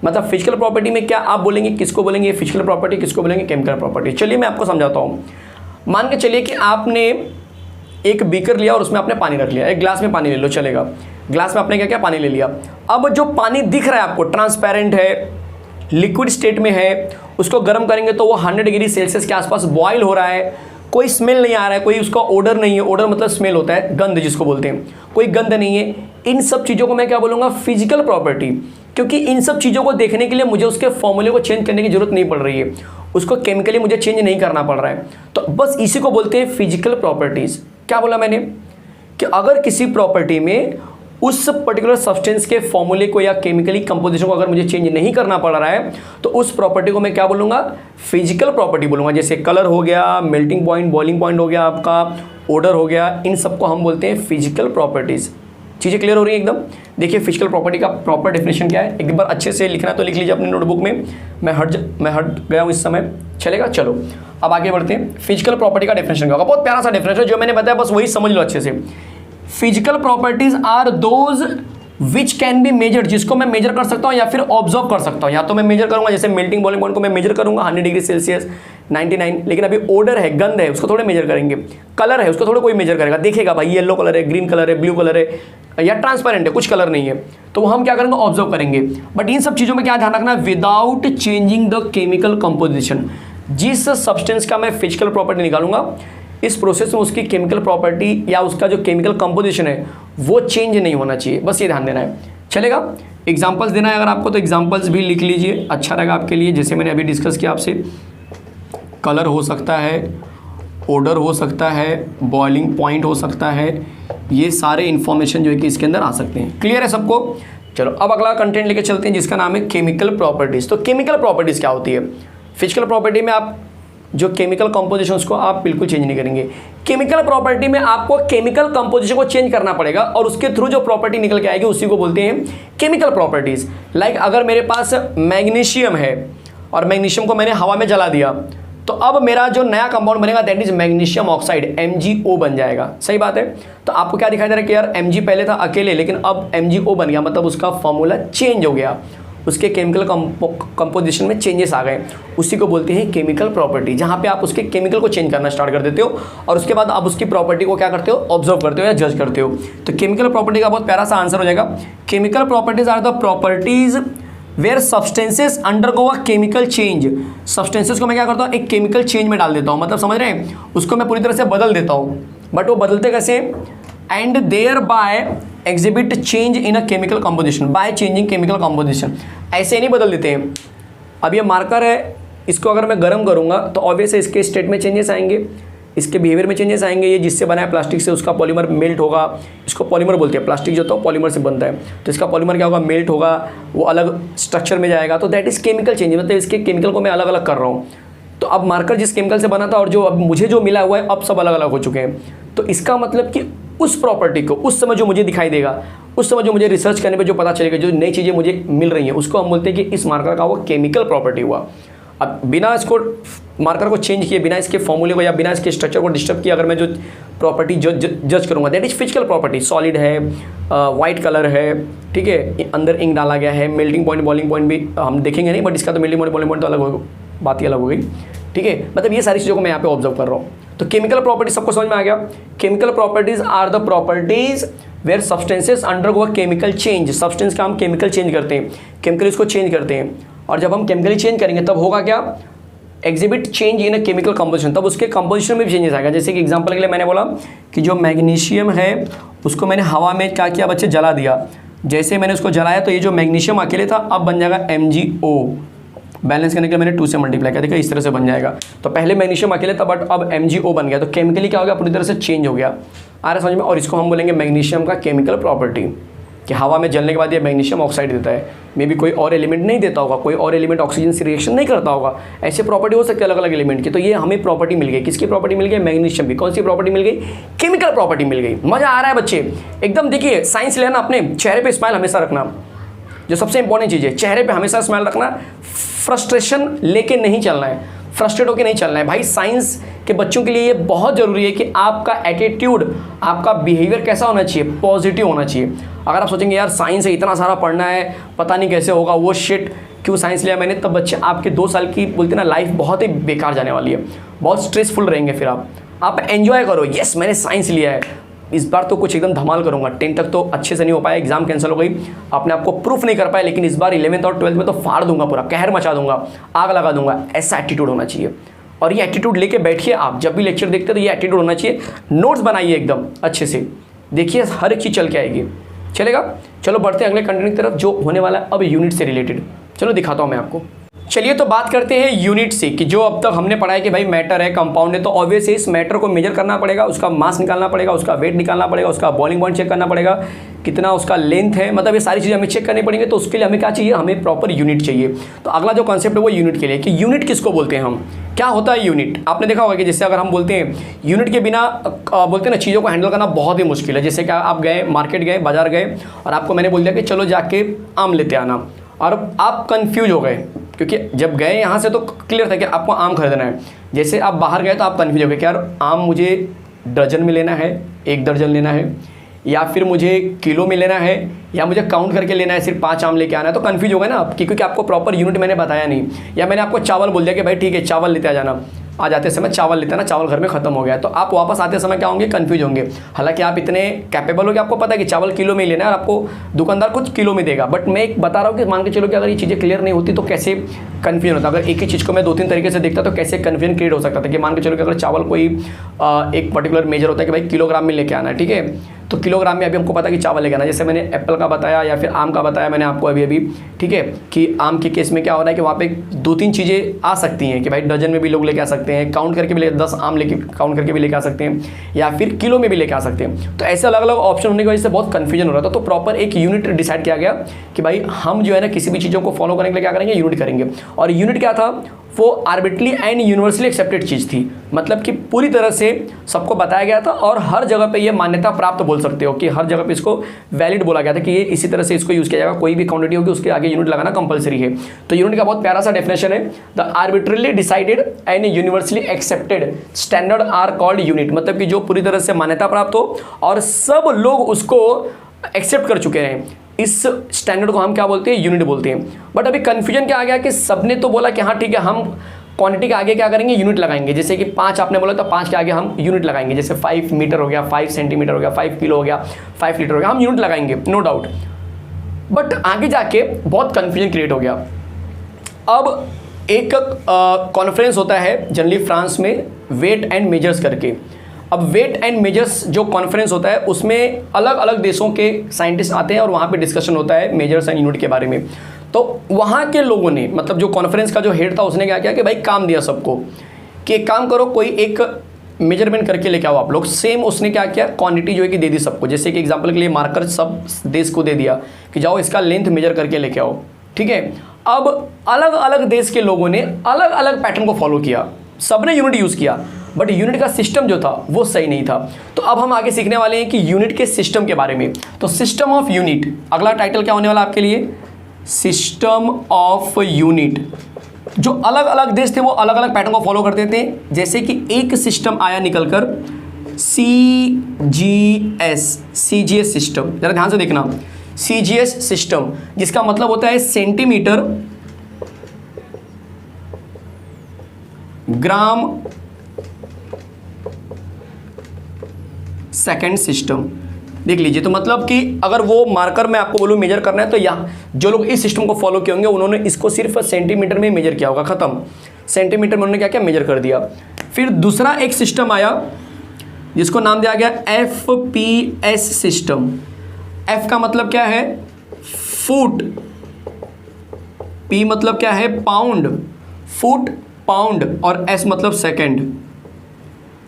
मतलब फिजिकल प्रॉपर्टी में क्या आप बोलेंगे, किसको बोलेंगे फिजिकल प्रॉपर्टी, किसको बोलेंगे केमिकल प्रॉपर्टी। चलिए मैं आपको समझाता हूँ। मान के चलिए कि आपने एक बीकर लिया और उसमें आपने पानी रख लिया, एक ग्लास में पानी ले लो, चलेगा। ग्लास में आपने क्या क्या पानी ले लिया। अब जो पानी दिख रहा है आपको ट्रांसपेरेंट है, लिक्विड स्टेट में है, उसको गर्म करेंगे तो वो 100 डिग्री सेल्सियस के आसपास बॉयल हो रहा है, कोई स्मेल नहीं आ रहा है, कोई उसका ओडर नहीं है। ओडर मतलब स्मेल होता है, गंध जिसको बोलते हैं, कोई गंध नहीं है। इन सब चीज़ों को मैं क्या बोलूँगा, फिजिकल प्रॉपर्टी। क्योंकि इन सब चीज़ों को देखने के लिए मुझे उसके फॉर्मूले को चेंज करने की जरूरत नहीं पड़ रही है। उसको केमिकली मुझे चेंज नहीं करना पड़ रहा है। तो बस इसी को बोलते हैं फिजिकल प्रॉपर्टीज़। क्या बोला मैंने कि अगर किसी प्रॉपर्टी में उस पर्टिकुलर सब्सटेंस के फॉर्मूले को या केमिकली कंपोजिशन को अगर मुझे चेंज नहीं करना पड़ रहा है तो उस प्रॉपर्टी को मैं क्या बोलूँगा, फिजिकल प्रॉपर्टी बोलूँगा। जैसे कलर हो गया, मेल्टिंग पॉइंट, बॉइलिंग पॉइंट हो गया, आपका ऑर्डर हो गया, इन सबको हम बोलते हैं फिजिकल प्रॉपर्टीज़। चीज़ें क्लियर हो रही है एकदम। देखिए फिजिकल प्रॉपर्टी का प्रॉपर डेफिनेशन क्या है, एक बार अच्छे से लिखना तो लिख लीजिए अपनी नोटबुक में। मैं हट गया हूँ इस समय, चलेगा। चलो अब आगे बढ़ते हैं। फिजिकल प्रॉपर्टी का डेफिनेशन क्या होगा, बहुत प्यारा सा डेफिनेशन जो मैंने बताया, बस वही समझ लो अच्छे से। Physical properties are those which can be measured, जिसको मैं मेजर कर सकता हूँ या फिर ऑब्जर्व कर सकता हूँ। या तो मैं मेजर करूँगा, जैसे मेल्टिंग बॉइलिंग पॉइंट को मैं मेजर करूँगा 100 डिग्री सेल्सियस 99, लेकिन अभी ऑर्डर है, गंध है, उसको थोड़े मेजर करेंगे। कलर है, उसको थोड़े कोई मेजर करेगा, देखेगा भाई येलो कलर है, ग्रीन कलर है, ब्लू कलर है, या ट्रांसपेरेंट है, कुछ कलर नहीं है, तो हम क्या करेंगे, ऑब्जर्व करेंगे। बट इन सब चीज़ों में क्या ध्यान रखना, without changing the chemical composition. जिस सब्सटेंस का मैं फिजिकल प्रॉपर्टी निकालूंगा, इस प्रोसेस में उसकी केमिकल प्रॉपर्टी या उसका जो केमिकल कंपोजिशन है वो चेंज नहीं होना चाहिए, बस ये ध्यान देना है। चलेगा। एग्जांपल्स देना है अगर आपको तो एग्जांपल्स भी लिख लीजिए, अच्छा रहेगा आपके लिए। जैसे मैंने अभी डिस्कस किया आपसे, कलर हो सकता है, ऑर्डर हो सकता है, बॉइलिंग पॉइंट हो सकता है, ये सारे इन्फॉर्मेशन जो है कि इसके अंदर आ सकते हैं। क्लियर है सबको। चलो अब अगला कंटेंट लेके चलते हैं जिसका नाम है केमिकल प्रॉपर्टीज़। तो केमिकल प्रॉपर्टीज़ क्या होती है, फिजिकल प्रॉपर्टी में आप जो केमिकल कंपोजिशन उसको आप बिल्कुल चेंज नहीं करेंगे। केमिकल प्रॉपर्टी में आपको केमिकल कंपोजिशन को चेंज करना पड़ेगा और उसके थ्रू जो प्रॉपर्टी निकल के आएगी उसी को बोलते हैं केमिकल प्रॉपर्टीज़। लाइक अगर मेरे पास मैग्नीशियम है और मैग्नीशियम को मैंने हवा में जला दिया तो अब मेरा जो नया कंपाउंड बनेगा that is magnesium oxide, MgO बन जाएगा। सही बात है। तो आपको क्या दिखाई दे रहा है कि यार Mg पहले था अकेले, लेकिन अब MgO बन गया, मतलब उसका फॉर्मूला चेंज हो गया, उसके केमिकल कंपोजिशन में चेंजेस आ गए। उसी को बोलते हैं केमिकल प्रॉपर्टी, जहाँ पे आप उसके केमिकल को चेंज करना स्टार्ट कर देते हो और उसके बाद आप उसकी प्रॉपर्टी को क्या करते हो, ऑब्जर्व करते हो या जज करते हो। तो केमिकल प्रॉपर्टी का बहुत प्यारा सा आंसर हो जाएगा, chemical properties are the properties where substances undergo a chemical change. Substances को मैं क्या करता हूँ, एक केमिकल चेंज में डाल देता हूँ, मतलब समझ रहे हैं, उसको मैं पूरी तरह से बदल देता हूँ। बट वो बदलते कैसे, and thereby exhibit change in a chemical composition by changing chemical composition. ऐसे नहीं बदल देते हैं। अब ये मार्कर है, इसको अगर मैं गर्म करूँगा तो ऑब्वियस है इसके स्टेट में चेंजेस आएंगे, इसके बिहेवियर में चेंजेस आएंगे। ये जिससे बना है प्लास्टिक से, उसका पॉलीमर मेल्ट होगा, इसको पॉलीमर बोलते हैं, प्लास्टिक जो तो पॉलीमर से बनता है, तो इसका पॉलीमर क्या होगा, मेल्ट होगा, वो अलग स्ट्रक्चर में जाएगा। तो दैट इज़ केमिकल चेंज, मतलब इसके केमिकल को मैं अलग अलग कर रहा हूँ। तो अब मार्कर जिस केमिकल से बना था और जो अब मुझे जो मिला हुआ है अब सब अलग अलग हो चुके हैं। तो इसका मतलब कि उस प्रॉपर्टी को उस समय जो मुझे दिखाई देगा, उस समय जो मुझे रिसर्च करने पे जो पता चलेगा, जो नई चीज़ें मुझे मिल रही हैं, उसको हम बोलते हैं कि इस मार्कर का वो केमिकल प्रॉपर्टी हुआ। अब बिना इसको मार्कर को चेंज किए, बिना इसके फॉर्मूले को या बिना इसके स्ट्रक्चर को डिस्टर्ब किए अगर मैं जो प्रॉपर्टी जज करूँगा that is physical property. Solid है, वाइट कलर है, ठीक है, अंदर इंक डाला गया है, मेल्टिंग पॉइंट बॉइलिंग पॉइंट भी हम देखेंगे नहीं, बट इसका तो मेल्टिंग पॉइंट बॉइलिंग पॉइंट तो अलग हो, बात ही अलग हो गई, ठीक है। मतलब ये सारी चीज़ों को मैं यहाँ पे ऑब्जर्व कर रहा हूँ। तो केमिकल प्रॉपर्टीज सबको समझ में आ गया। Chemical properties are the properties where substances undergo a chemical change. Substance का हम केमिकल चेंज करते हैं, केमिकल इसको चेंज करते हैं, और जब हम केमिकली चेंज करेंगे तब होगा क्या, exhibit change in a chemical composition, तब उसके कंपोजिशन में भी चेंजेस आएगा। जैसे कि एग्जांपल के लिए मैंने बोला कि जो मैग्नीशियम है उसको मैंने हवा में क्या किया बच्चे, जला दिया। जैसे मैंने उसको जलाया तो ये जो मैग्नीशियम अकेले था अब बन जाएगा MgO। बैलेंस करने के लिए मैंने 2 से मल्टीप्लाई किया, देखा इस तरह से बन जाएगा। तो पहले मैग्नीशियम अकेले था बट अब MgO बन गया, तो केमिकली क्या हो गया, पूरी तरह से चेंज हो गया। आ रहा समझ में। और इसको हम बोलेंगे मैग्नीशियम का केमिकल प्रॉपर्टी, कि हवा में जलने के बाद ये मैग्नीशियम ऑक्साइड देता है। मे बी कोई और एलिमेंट नहीं देता होगा, कोई और एलिमेंट ऑक्सीजन से रिएक्शन नहीं करता होगा, ऐसे प्रॉपर्टी हो सकती है अलग अलग एलिमेंट की। तो ये हमें प्रॉपर्टी मिल गई, किसकी प्रॉपर्टी मिल गई, मैग्नीशियम की। कौन सी प्रॉपर्टी मिल गई, केमिकल प्रॉपर्टी मिल गई। मजा आ रहा है बच्चे एकदम। देखिए साइंस लेना, अपने चेहरे पर स्माइल हमेशा रखना, जो सबसे इंपॉर्टेंट चीज़ है, चेहरे पे हमेशा स्माइल रखना। फ्रस्ट्रेशन लेके नहीं चलना है, फ्रस्ट्रेट होकर नहीं चलना है भाई। साइंस के बच्चों के लिए ये बहुत ज़रूरी है कि आपका एटीट्यूड, आपका बिहेवियर कैसा होना चाहिए, पॉजिटिव होना चाहिए। अगर आप सोचेंगे यार साइंस है, इतना सारा पढ़ना है, पता नहीं कैसे होगा, वो शिट क्यों साइंस लिया मैंने, तब बच्चे आपके 2 साल की बोलते ना लाइफ बहुत ही बेकार जाने वाली है, बहुत स्ट्रेसफुल रहेंगे। फिर आप एंजॉय करो, यस मैंने साइंस लिया है, इस बार तो कुछ एकदम धमाल करूंगा। 10 तक तो अच्छे से नहीं हो पाया, एग्जाम कैंसिल हो गई, अपने आप को प्रूफ नहीं कर पाया, लेकिन इस बार 11th और 12th में तो फाड़ दूंगा, पूरा कहर मचा दूंगा, आग लगा दूंगा। ऐसा एटीट्यूड होना चाहिए। और ये एटीट्यूड लेके बैठिए आप, जब भी लेक्चर देखते तो ये एटीट्यूड होना चाहिए। नोट्स बनाइए एकदम अच्छे से, देखिए हर एक चीज़ चल के आएगी। चलेगा। चलो बढ़ते हैं अगले कंटेंट की तरफ जो होने वाला है अब यूनिट से रिलेटेड। चलो दिखाता हूँ मैं आपको। चलिए तो बात करते हैं यूनिट से, कि जो अब तक हमने पढ़ा है कि भाई मैटर है, कंपाउंड है, तो ऑब्वियसली इस मैटर को मेजर करना पड़ेगा, उसका मास निकालना पड़ेगा, उसका वेट निकालना पड़ेगा, उसका बॉइलिंग पॉइंट चेक करना पड़ेगा, कितना उसका लेंथ है, मतलब ये सारी चीज़ें हमें चेक करनी पड़ेंगे। तो उसके लिए हमें क्या चाहिए, हमें प्रॉपर यूनिट चाहिए। तो अगला जो कॉन्सेप्ट है वो यूनिट के लिए, कि यूनिट किसको बोलते हैं हम, क्या होता है यूनिट। आपने देखा होगा कि जैसे अगर हम बोलते हैं यूनिट के बिना बोलते हैं ना चीज़ों को हैंडल करना बहुत ही मुश्किल है। जैसे कि आप गए मार्केट गए, बाजार गए, और आपको मैंने बोल दिया कि चलो जाके आम लेते आना, और आप कंफ्यूज हो गए, क्योंकि जब गए यहाँ से तो क्लियर था कि आपको आम खरीदना है। जैसे आप बाहर गए तो आप कंफ्यूज हो गए कि यार आम मुझे दर्जन में लेना है, 1 दर्जन लेना है, या फिर मुझे किलो में लेना है, या मुझे काउंट करके लेना है, सिर्फ 5 आम लेके आना है। तो कंफ्यूज हो गए ना आप, क्योंकि आपको प्रॉपर यूनिट मैंने बताया नहीं, या मैंने आपको चावल बोल दिया कि भाई ठीक है चावल लेते आ जाना, आ जाते समय चावल लेते ना, चावल घर में खत्म हो गया, तो आप वापस आते समय क्या होंगे, कंफ्यूज होंगे। हालांकि आप इतने कैपेबल हो कि आपको पता है कि चावल किलो में ही लेना है, और आपको दुकानदार कुछ किलो में देगा। बट मैं एक बता रहा हूँ कि मान के चलो कि अगर ये चीज़ें क्लियर नहीं होती तो कैसे कन्फ्यूजन होता। अगर एक ही चीज़ को मैं 2-3 तरीके से देखता तो कैसे कन्फ्यूजन क्रिएट हो सकता था। कि मान के चलो कि अगर चावल कोई एक पर्टिकुलर मेजर होता है कि भाई किलोग्राम में लेके आना है, ठीक है, तो किलोग्राम में अभी हमको पता है कि चावल लेके आना। जैसे मैंने एप्पल का बताया या फिर आम का बताया मैंने आपको अभी, ठीक है, कि आम के केस में क्या हो रहा है कि वहाँ पे 2-3 चीज़ें आ सकती हैं कि भाई डजन में भी लोग लेके आ सकते हैं, काउंट करके भी 10 आम लेके काउंट करके भी लेके आ सकते हैं, या फिर किलो में भी लेके आ सकते हैं। तो ऐसे अलग अलग ऑप्शन होने की वजह से बहुत कन्फ्यूजन हो रहा था। तो प्रॉपर एक यूनिट डिसाइड किया गया कि भाई हम जो है ना किसी भी चीज़ों को फॉलो करने के लिए क्या करेंगे, यूनिट करेंगे। और यूनिट क्या था, वो आर्बिट्रली एंड यूनिवर्सली एक्सेप्टेड चीज़ थी, मतलब कि पूरी तरह से सबको बताया गया था, और हर जगह पे ये मान्यता प्राप्त बोल सकते हो कि हर जगह पे इसको वैलिड बोला गया था कि ये इसी तरह से इसको यूज़ किया जाएगा। कोई भी क्वांटिटी होगी उसके आगे यूनिट लगाना कंपलसरी है। तो यूनिट का बहुत प्यारा सा डेफिनेशन है, the arbitrarily decided and universally accepted standard are called unit, मतलब कि जो पूरी तरह से मान्यता प्राप्त हो और सब लोग उसको एक्सेप्ट कर चुके हैं, इस स्टैंडर्ड को हम क्या बोलते हैं, यूनिट बोलते हैं। बट अभी कन्फ्यूजन क्या आ गया कि सबने तो बोला कि हाँ ठीक है हम क्वांटिटी के आगे क्या करेंगे, यूनिट लगाएंगे। जैसे कि 5 आपने बोला तो 5 के आगे हम यूनिट लगाएंगे। जैसे 5 मीटर हो गया, 5 सेंटीमीटर हो गया, 5 किलो हो गया, 5 लीटर हो गया, हम यूनिट लगाएंगे, नो डाउट। बट आगे जाके बहुत कन्फ्यूजन क्रिएट हो गया। अब एक कॉन्फ्रेंस होता है जनरली फ्रांस में, वेट एंड मेजर्स करके। अब वेट एंड मेजर्स जो कॉन्फ्रेंस होता है उसमें अलग अलग देशों के साइंटिस्ट आते हैं और वहाँ पे डिस्कशन होता है मेजर्स एंड यूनिट के बारे में। तो वहाँ के लोगों ने, मतलब जो कॉन्फ्रेंस का जो हेड था उसने क्या किया कि भाई काम दिया सबको कि एक काम करो, कोई एक मेजरमेंट करके लेके आओ आप लोग। सेम उसने क्या किया, क्वांटिटी जो है कि दे दी सबको। जैसे कि एग्जांपल के लिए मार्कर सब देश को दे दिया कि जाओ इसका लेंथ मेजर करके लेके आओ, ठीक है। अब अलग अलग देश के लोगों ने अलग अलग पैटर्न को फॉलो किया, सबने यूनिट यूज़ किया, बट यूनिट का सिस्टम जो था वो सही नहीं था। तो अब हम आगे सीखने वाले हैं कि यूनिट के सिस्टम के बारे में। तो सिस्टम ऑफ यूनिट, अगला टाइटल क्या होने वाला आपके लिए, सिस्टम ऑफ यूनिट। जो अलग अलग देश थे वो अलग अलग पैटर्न को फॉलो करते थे। जैसे कि एक सिस्टम आया निकलकर सीजीएस सिस्टम, जरा ध्यान से देखना, सीजीएस सिस्टम जिसका मतलब होता है सेंटीमीटर ग्राम सेकेंड सिस्टम। देख लीजिए, तो मतलब कि अगर वो मार्कर मैं आपको बोलूँ मेजर करना है तो यहाँ जो लोग इस सिस्टम को फॉलो किए होंगे उन्होंने इसको सिर्फ सेंटीमीटर में मेजर किया होगा, खत्म। सेंटीमीटर में उन्होंने क्या किया, मेजर कर दिया। फिर दूसरा एक सिस्टम आया जिसको नाम दिया गया FPS सिस्टम। F का मतलब क्या है, फुट, P मतलब क्या है, पाउंड, फुट पाउंड, और S मतलब second,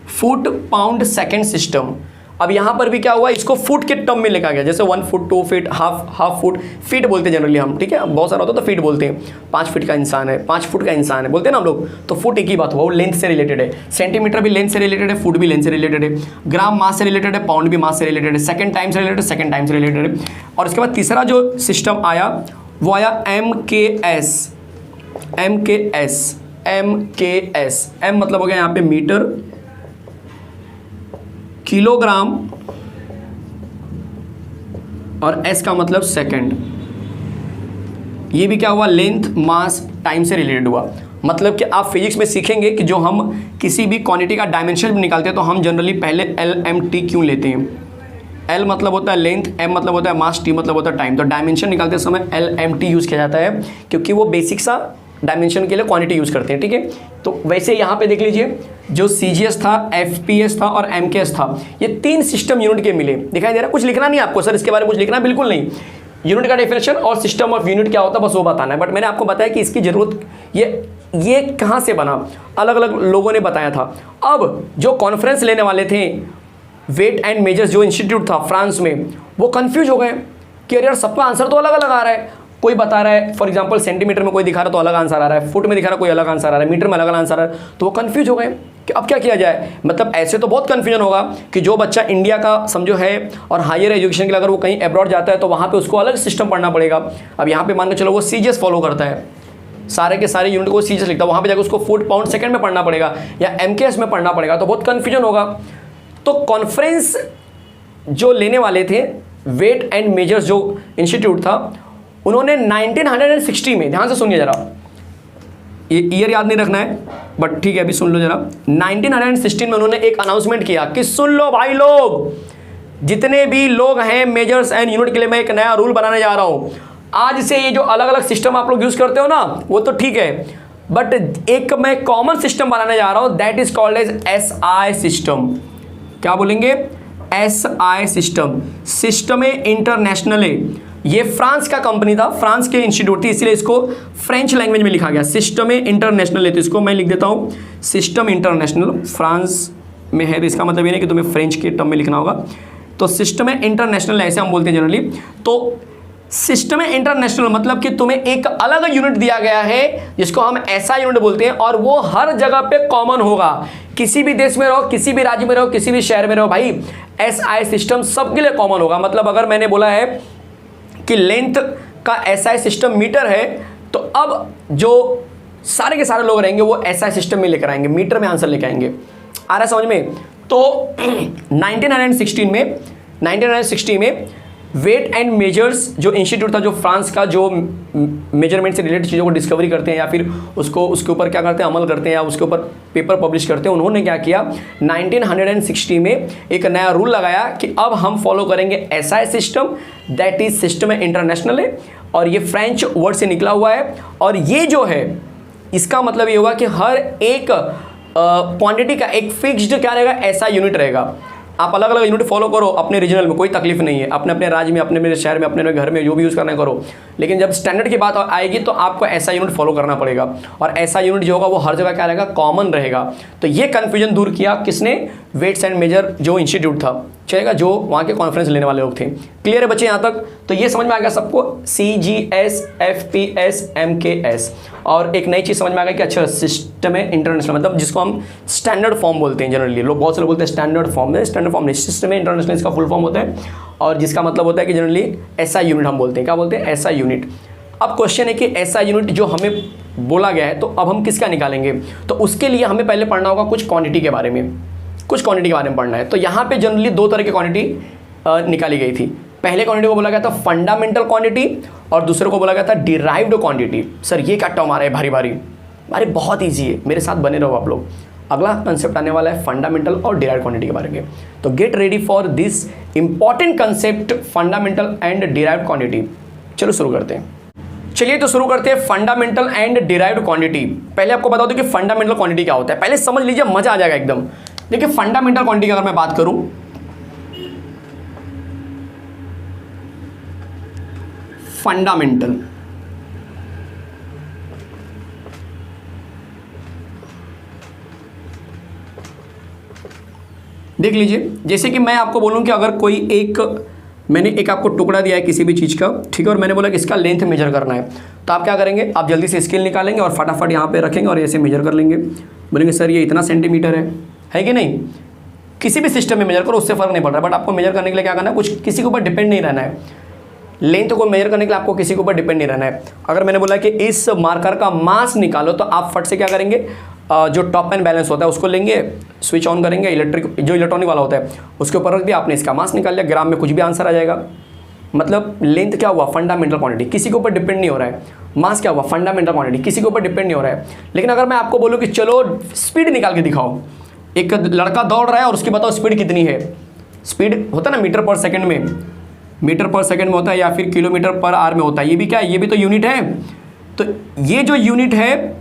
foot pound second system. अब यहाँ पर भी क्या हुआ, इसको फुट के टर्म में लिखा गया। जैसे 1 foot, 2 feet, half foot, feet बोलते हैं जनरली हम, ठीक है। बहुत सारा होता है तो फीट बोलते हैं। 5 फीट का इंसान है, 5 फुट का इंसान है बोलते हैं ना हम लोग। तो फुट एक ही बात हुआ, वो लेंथ से रिलेटेड है। सेंटीमीटर भी लेंथ से रिलेटेड है, फुट भी लेंथ से रिलेटेड है, ग्राम मास से रिलेटेड है, पाउंड भी मास से रिलेटेड है, सेकेंड टाइम से रिलेटेड, सेकेंड टाइम से रिलेटेड है। और उसके बाद तीसरा जो सिस्टम आया वो आया MKS। M मतलब हो गया यहाँ पे मीटर, किलोग्राम, और S का मतलब सेकंड। ये भी क्या हुआ, लेंथ, मास, टाइम से रिलेटेड हुआ। मतलब कि आप फिजिक्स में सीखेंगे कि जो हम किसी भी क्वांटिटी का डायमेंशन निकालते हैं तो हम जनरली पहले LMT क्यों लेते हैं। L मतलब होता है लेंथ, M मतलब होता है मास, T मतलब होता है टाइम। तो डायमेंशन निकालते समय LMT यूज़ किया जाता है क्योंकि वो बेसिक सा डायमेंशन के लिए क्वांटिटी यूज़ करते हैं, ठीक है। तो वैसे यहाँ पे देख लीजिए, जो CGS था, FPS था और MKS था, ये 3 सिस्टम यूनिट के मिले। दिखाई दे रहा है, कुछ लिखना नहीं आपको सर इसके बारे में, कुछ लिखना बिल्कुल नहीं। यूनिट का डेफिनेशन और सिस्टम ऑफ यूनिट क्या होता है बस वो बताना है। बट मैंने आपको बताया कि इसकी ज़रूरत ये कहाँ से बना, अलग अलग लोगों ने बताया था। अब जो कॉन्फ्रेंस लेने वाले थे वेट एंड मेजर्स जो इंस्टीट्यूट था फ्रांस में, वो कंफ्यूज हो गए कि अरे यार सबका आंसर तो अलग अलग आ रहा है। कोई बता रहा है फॉर एग्जांपल सेंटीमीटर में कोई दिखा रहा है तो अलग आंसर आ रहा है, फुट में दिखा रहा है कोई अलग आंसर आ रहा है, मीटर में अलग अलग आंसर आ रहा है। तो वो कंफ्यूज हो गए कि अब क्या किया जाए। मतलब ऐसे तो बहुत कन्फ्यूजन होगा कि जो बच्चा इंडिया का समझो है और हायर एजुकेशन के लिए अगर वो कहीं अब्रॉड जाता है तो वहाँ पे उसको अलग सिस्टम पढ़ना पड़ेगा। अब यहाँ पे मान के चलो वो सीजीएस फॉलो करता है, सारे के सारे यूनिट को सीजीएस लिखता है, वहाँ पे जाकर उसको फुट पाउंड सेकंड में पढ़ना पड़ेगा या एमकेएस में पढ़ना पड़ेगा, तो बहुत कन्फ्यूजन होगा। तो कॉन्फ्रेंस जो लेने वाले थे वेट एंड मेजर्स जो इंस्टीट्यूट था, उन्होंने 1960 में, ध्यान से सुनिए जरा, ये ईयर याद नहीं रखना है बट ठीक है अभी सुन लो जरा। 1916 में उन्होंने एक अनाउंसमेंट किया कि सुन लो भाई लोग, जितने भी लोग हैं मेजर्स एंड यूनिट के लिए मैं एक नया रूल बनाने जा रहा हूं। आज से ये जो अलग अलग सिस्टम आप लोग यूज करते हो ना वो तो ठीक है, बट एक मैं कॉमन सिस्टम बनाने जा रहा हूं, that is called as SI system. क्या बोलेंगे? SI system, system international. ये फ्रांस का कंपनी था, फ्रांस के इंस्टीट्यूट थी, इसलिए इसको फ्रेंच लैंग्वेज में लिखा गया सिस्टम इंटरनेशनल है। तो इसको मैं लिख देता हूँ सिस्टम इंटरनेशनल, फ्रांस में है तो इसका मतलब ये नहीं कि तुम्हें फ्रेंच के टर्म में लिखना होगा। तो सिस्टम इंटरनेशनल ऐसे हम बोलते हैं जनरली। तो सिस्टम इंटरनेशनल मतलब कि तुम्हें एक अलग यूनिट दिया गया है जिसको हम ऐसा यूनिट बोलते हैं और वो हर जगह पे कॉमन होगा। किसी भी देश में रहो, किसी भी राज्य में रहो, किसी भी शहर में रहो, भाई एसआई सिस्टम सबके लिए कॉमन होगा। मतलब अगर मैंने बोला है कि लेंथ का एसआई सिस्टम मीटर है तो अब जो सारे के सारे लोग रहेंगे वो एसआई सिस्टम में लेकर आएंगे, मीटर में आंसर लेकर आएंगे। आ रहा है समझ में? तो 1916 में वेट एंड मेजर्स जो इंस्टीट्यूट था, जो फ्रांस का, जो मेजरमेंट से रिलेटेड चीज़ों को डिस्कवरी करते हैं या फिर उसको उसके ऊपर क्या करते हैं, अमल करते हैं या उसके ऊपर पेपर पब्लिश करते हैं, उन्होंने क्या किया 1960 में एक नया रूल लगाया कि अब हम फॉलो करेंगे SI system, that is system international है और ये फ्रेंच वर्ड से निकला हुआ है। और ये जो है इसका मतलब ये होगा कि हर एक क्वांटिटी का एक फिक्स्ड क्या रहेगा, ऐसा यूनिट रहेगा। आप अलग अलग यूनिट फॉलो करो अपने रीजनल में, कोई तकलीफ नहीं है, अपने अपने राज्य में, अपने मेरे शहर में, अपने घर में जो भी यूज़ करना है करो। लेकिन जब स्टैंडर्ड की बात आएगी तो आपको ऐसा यूनिट फॉलो करना पड़ेगा और ऐसा यूनिट जो होगा वो हर जगह क्या रहेगा, कॉमन रहेगा। तो ये कन्फ्यूजन दूर किया किसने? वेट्स एंड मेजर जो इंस्टीट्यूट था, चलेगा, जो वहाँ के कॉन्फ्रेंस लेने वाले लोग थे। क्लियर है बच्चे यहाँ तक? तो ये समझ में आ गया सबको, CGS FPS MKS। और एक नई चीज़ समझ में आ गई कि अच्छा सिस्टम है इंटरनेशनल, मतलब जिसको हम स्टैंडर्ड फॉर्म बोलते हैं। जनरली लोग बहुत से लोग बोलते हैं स्टैंडर्ड फॉर्म में, स्टैंडर्ड फॉर्म नहीं, सिस्टम इंटरनेशनल इसका फुल फॉर्म होता है और जिसका मतलब होता है कि जनरली ऐसा यूनिट हम बोलते हैं। क्या बोलते हैं? ऐसा यूनिट। अब क्वेश्चन है कि ऐसा यूनिट जो हमें बोला गया है तो अब हम किसका निकालेंगे? तो उसके लिए हमें पहले पढ़ना होगा कुछ क्वांटिटी के बारे में, कुछ क्वांटिटी के बारे में पढ़ना है। तो यहाँ पे जनरली दो तरह की क्वांटिटी निकाली गई थी। पहले क्वांटिटी को बोला गया था फंडामेंटल क्वांटिटी और दूसरे को बोला गया था डिराइव्ड क्वांटिटी। सर ये क्या टर्म आ रहा है भारी भारी? अरे बहुत ईजी है, मेरे साथ बने रहो आप लोग। अगला कंसेप्ट आने वाला है फंडामेंटल और डिराइव्ड क्वांटिटी के बारे में। तो get ready for this important concept fundamental and derived quantity. चलो शुरू करते हैं। चलिए तो शुरू करते हैं फंडामेंटल एंड डिराइव्ड क्वांटिटी। पहले आपको बता दूं कि फंडामेंटल क्वांटिटी क्या होता है, पहले समझ लीजिए, मजा आ जाएगा एकदम। देखिए फंडामेंटल क्वांटिटी की अगर मैं बात करूं, फंडामेंटल देख लीजिए, जैसे कि मैं आपको बोलूं कि अगर कोई मैंने एक आपको टुकड़ा दिया है किसी भी चीज़ का, ठीक है, और मैंने बोला कि इसका लेंथ मेजर करना है, तो आप क्या करेंगे? आप जल्दी से स्केल निकालेंगे और फटाफट यहाँ पे रखेंगे और ऐसे मेजर कर लेंगे। बोलेंगे सर ये इतना सेंटीमीटर है कि नहीं? किसी भी सिस्टम में मेजर करो, उससे फ़र्क नहीं पड़ रहा, बट आपको मेजर करने के लिए क्या करना है? कुछ किसी के ऊपर डिपेंड नहीं रहना है। लेंथ को मेजर करने के लिए आपको किसी के ऊपर डिपेंड नहीं रहना है। अगर मैंने बोला कि इस मार्कर का मास निकालो, तो आप फट से क्या करेंगे? जो टॉप एंड बैलेंस होता है उसको लेंगे, स्विच ऑन करेंगे, इलेक्ट्रॉनिक वाला होता है उसके ऊपर रख दिया, आपने इसका मास निकाल लिया, ग्राम में कुछ भी आंसर आ जाएगा। मतलब लेंथ क्या हुआ? फंडामेंटल क्वांटिटी, किसी के ऊपर डिपेंड नहीं हो रहा है। मास क्या हुआ? फंडामेंटल क्वांटिटी, किसी के ऊपर डिपेंड नहीं हो रहा है। लेकिन अगर मैं आपको बोलूँ कि चलो स्पीड निकाल के दिखाओ, एक लड़का दौड़ रहा है और उसकी बताओ स्पीड कितनी है। स्पीड होता है ना मीटर पर सेकंड में, मीटर पर सेकंड में होता है या फिर किलोमीटर पर आवर में होता है। ये भी क्या है? ये भी तो यूनिट है। तो ये जो यूनिट है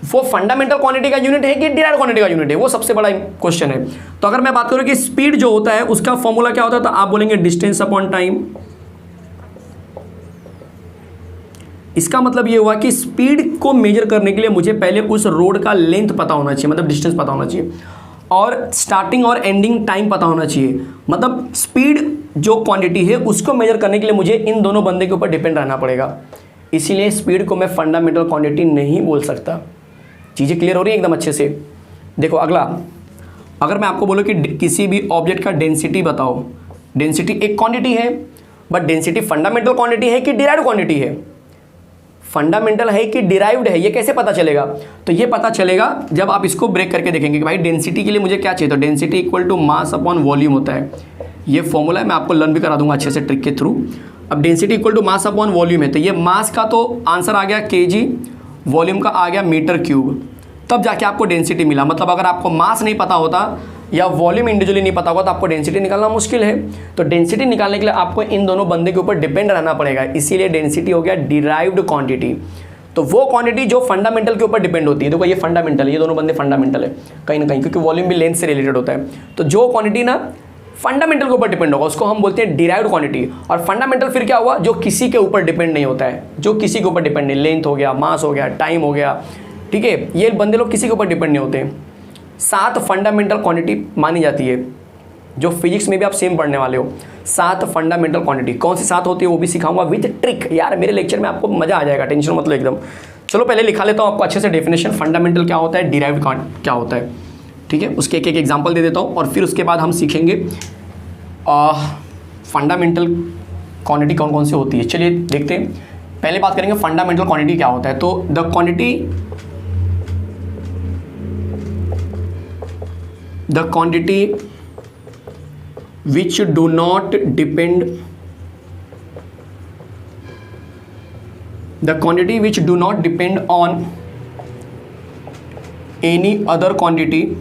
वो फंडामेंटल क्वांटिटी का यूनिट है कि डिराइव्ड क्वांटिटी का यूनिट है? वो सबसे बड़ा क्वेश्चन है। तो अगर मैं बात करूं कि स्पीड जो होता है उसका फॉर्मूला क्या होता है, तो आप बोलेंगे डिस्टेंस अपॉन टाइम। इसका मतलब ये हुआ कि स्पीड को मेजर करने के लिए मुझे पहले उस रोड का लेंथ पता होना चाहिए, मतलब डिस्टेंस पता होना चाहिए, और स्टार्टिंग और एंडिंग टाइम पता होना चाहिए। मतलब स्पीड जो क्वांटिटी है उसको मेजर करने के लिए मुझे इन दोनों बंदे के ऊपर डिपेंड रहना पड़ेगा। इसीलिए स्पीड को मैं फंडामेंटल क्वांटिटी नहीं बोल सकता। चीज़ें क्लियर हो रही है एकदम अच्छे से। देखो अगला, अगर मैं आपको बोलूँ कि किसी भी ऑब्जेक्ट का डेंसिटी बताओ, डेंसिटी एक क्वांटिटी है, बट डेंसिटी फंडामेंटल क्वांटिटी है कि डिराइव्ड क्वांटिटी है? फंडामेंटल है कि डिराइव्ड है, ये कैसे पता चलेगा? तो ये पता चलेगा जब आप इसको ब्रेक करके देखेंगे कि भाई डेंसिटी के लिए मुझे क्या चाहिए। तो density equal to mass upon volume होता है। ये फॉर्मूला है, मैं आपको लर्न भी करा दूंगा अच्छे से ट्रिक के थ्रू। अब density equal to mass upon volume है, तो ये मास का तो आंसर आ गया kg, वॉल्यूम का आ गया मीटर क्यूब, तब जाके आपको डेंसिटी मिला। मतलब अगर आपको मास नहीं पता होता या वॉल्यूम इंडिविजुअली नहीं पता होगा तो आपको डेंसिटी निकालना मुश्किल है। तो डेंसिटी निकालने के लिए आपको इन दोनों बंदे के ऊपर डिपेंड रहना पड़ेगा, इसीलिए डेंसिटी हो गया डिराइव्ड क्वांटिटी। तो वो क्वांटिटी जो फंडामेंटल के ऊपर डिपेंड होती है। देखो ये फंडामेंटल है, ये दोनों बंदे फंडामेंटल है कहीं ना कहीं, क्योंकि वॉल्यूम भी लेंथ से रिलेटेड होता है। तो जो क्वांटिटी ना फंडामेंटल के ऊपर डिपेंड होगा उसको हम बोलते हैं डिराइव्ड क्वांटिटी। और फंडामेंटल फिर क्या हुआ? जो किसी के ऊपर डिपेंड नहीं होता है, जो किसी के ऊपर डिपेंड नहीं, लेंथ हो गया, मास हो गया, टाइम हो गया, ठीक है, ये बंदे लोग किसी के ऊपर डिपेंड नहीं होते। 7 फंडामेंटल क्वांटिटी मानी जाती है, जो फिजिक्स में भी आप सेम पढ़ने वाले हो। 7 फंडामेंटल क्वांटिटी कौन सी 7 होती है वो भी सिखाऊंगा विद ट्रिक। यार मेरे लेक्चर में आपको मजा आ जाएगा, टेंशन मत लो एकदम। चलो पहले लिखा लेता हूँ आपको अच्छे से डेफिनेशन, फंडामेंटल क्या होता है, डिराइव्ड क्या होता है, ठीक है। उसके एक एक एग्जाम्पल दे देता हूँ और फिर उसके बाद हम सीखेंगे फंडामेंटल क्वांटिटी कौन कौन सी होती है। चलिए देखते हैं। पहले बात करेंगे फंडामेंटल क्वांटिटी क्या होता है। तो the quantity which do not depend on any other quantity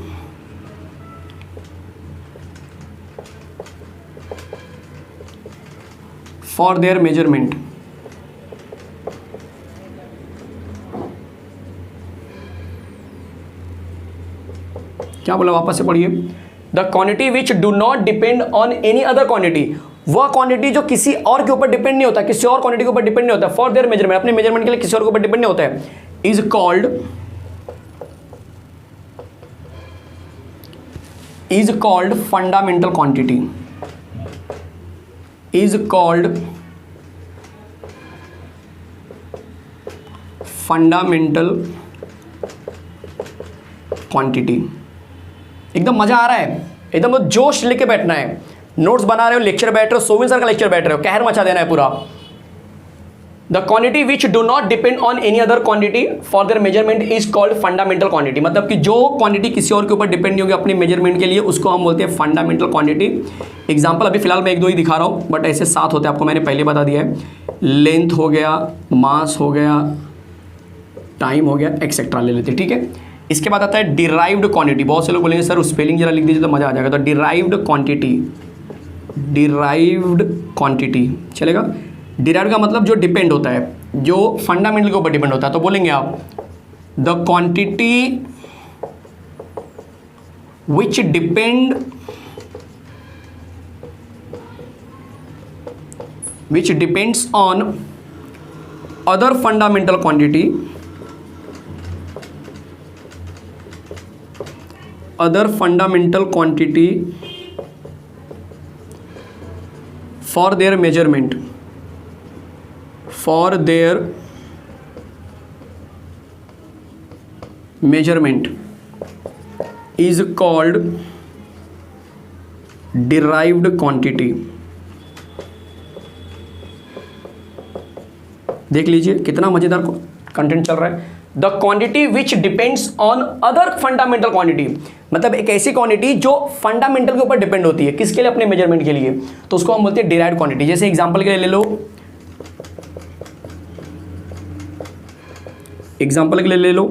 for their measurement। क्या बोला, वापस से पढ़िए। The quantity which do not depend on any other quantity, वह क्वांटिटी जो किसी और के ऊपर डिपेंड नहीं होता, किसी और क्वांटिटी के ऊपर डिपेंड नहीं होता, फॉर देयर मेजरमेंट, अपने मेजरमेंट के लिए किसी और के ऊपर डिपेंड नहीं होता है, is called fundamental quantity, is called fundamental quantity. एकदम मजा आ रहा है, एकदम तो जोश लेके बैठना है। नोट्स बना रहे हो, लेक्चर बैठ रहे हो, सोविन सर का लेक्चर बैठ रहे हो, कहर मचा देना है पूरा। The quantity which do not depend on any other quantity for their measurement is called fundamental quantity. मतलब कि जो क्वांटिटी किसी और के ऊपर डिपेंड नहीं होगी अपने मेजरमेंट के लिए, उसको हम बोलते हैं फंडामेंटल क्वांटिटी। एग्जाम्पल अभी फिलहाल मैं 1-2 ही दिखा रहा हूँ, बट ऐसे 7 होते हैं, आपको मैंने पहले बता दिया है। लेंथ हो गया, मास हो गया, टाइम हो गया, एक्सेट्रा ले लेते, ठीक है। इसके बाद आता है डिराइव्ड क्वांटिटी। बहुत से लोग बोलेंगे सर स्पेलिंग जरा लिख दीजिए तो मजा आ जाएगा। तो डिराइव्ड क्वांटिटी चलेगा। डिराइव्ड का मतलब जो डिपेंड होता है, जो फंडामेंटल के ऊपर डिपेंड होता है। तो बोलेंगे आप the quantity which depends on other fundamental quantity, for their measurement is called derived quantity। देख लीजिए कितना मजेदार कंटेंट चल रहा है। The quantity which depends on other fundamental quantity, मतलब एक ऐसी क्वांटिटी जो फंडामेंटल के ऊपर डिपेंड होती है, किसके लिए, अपने मेजरमेंट के लिए, तो उसको हम बोलते हैं डिराइव्ड क्वांटिटी। जैसे एग्जांपल के लिए ले लो,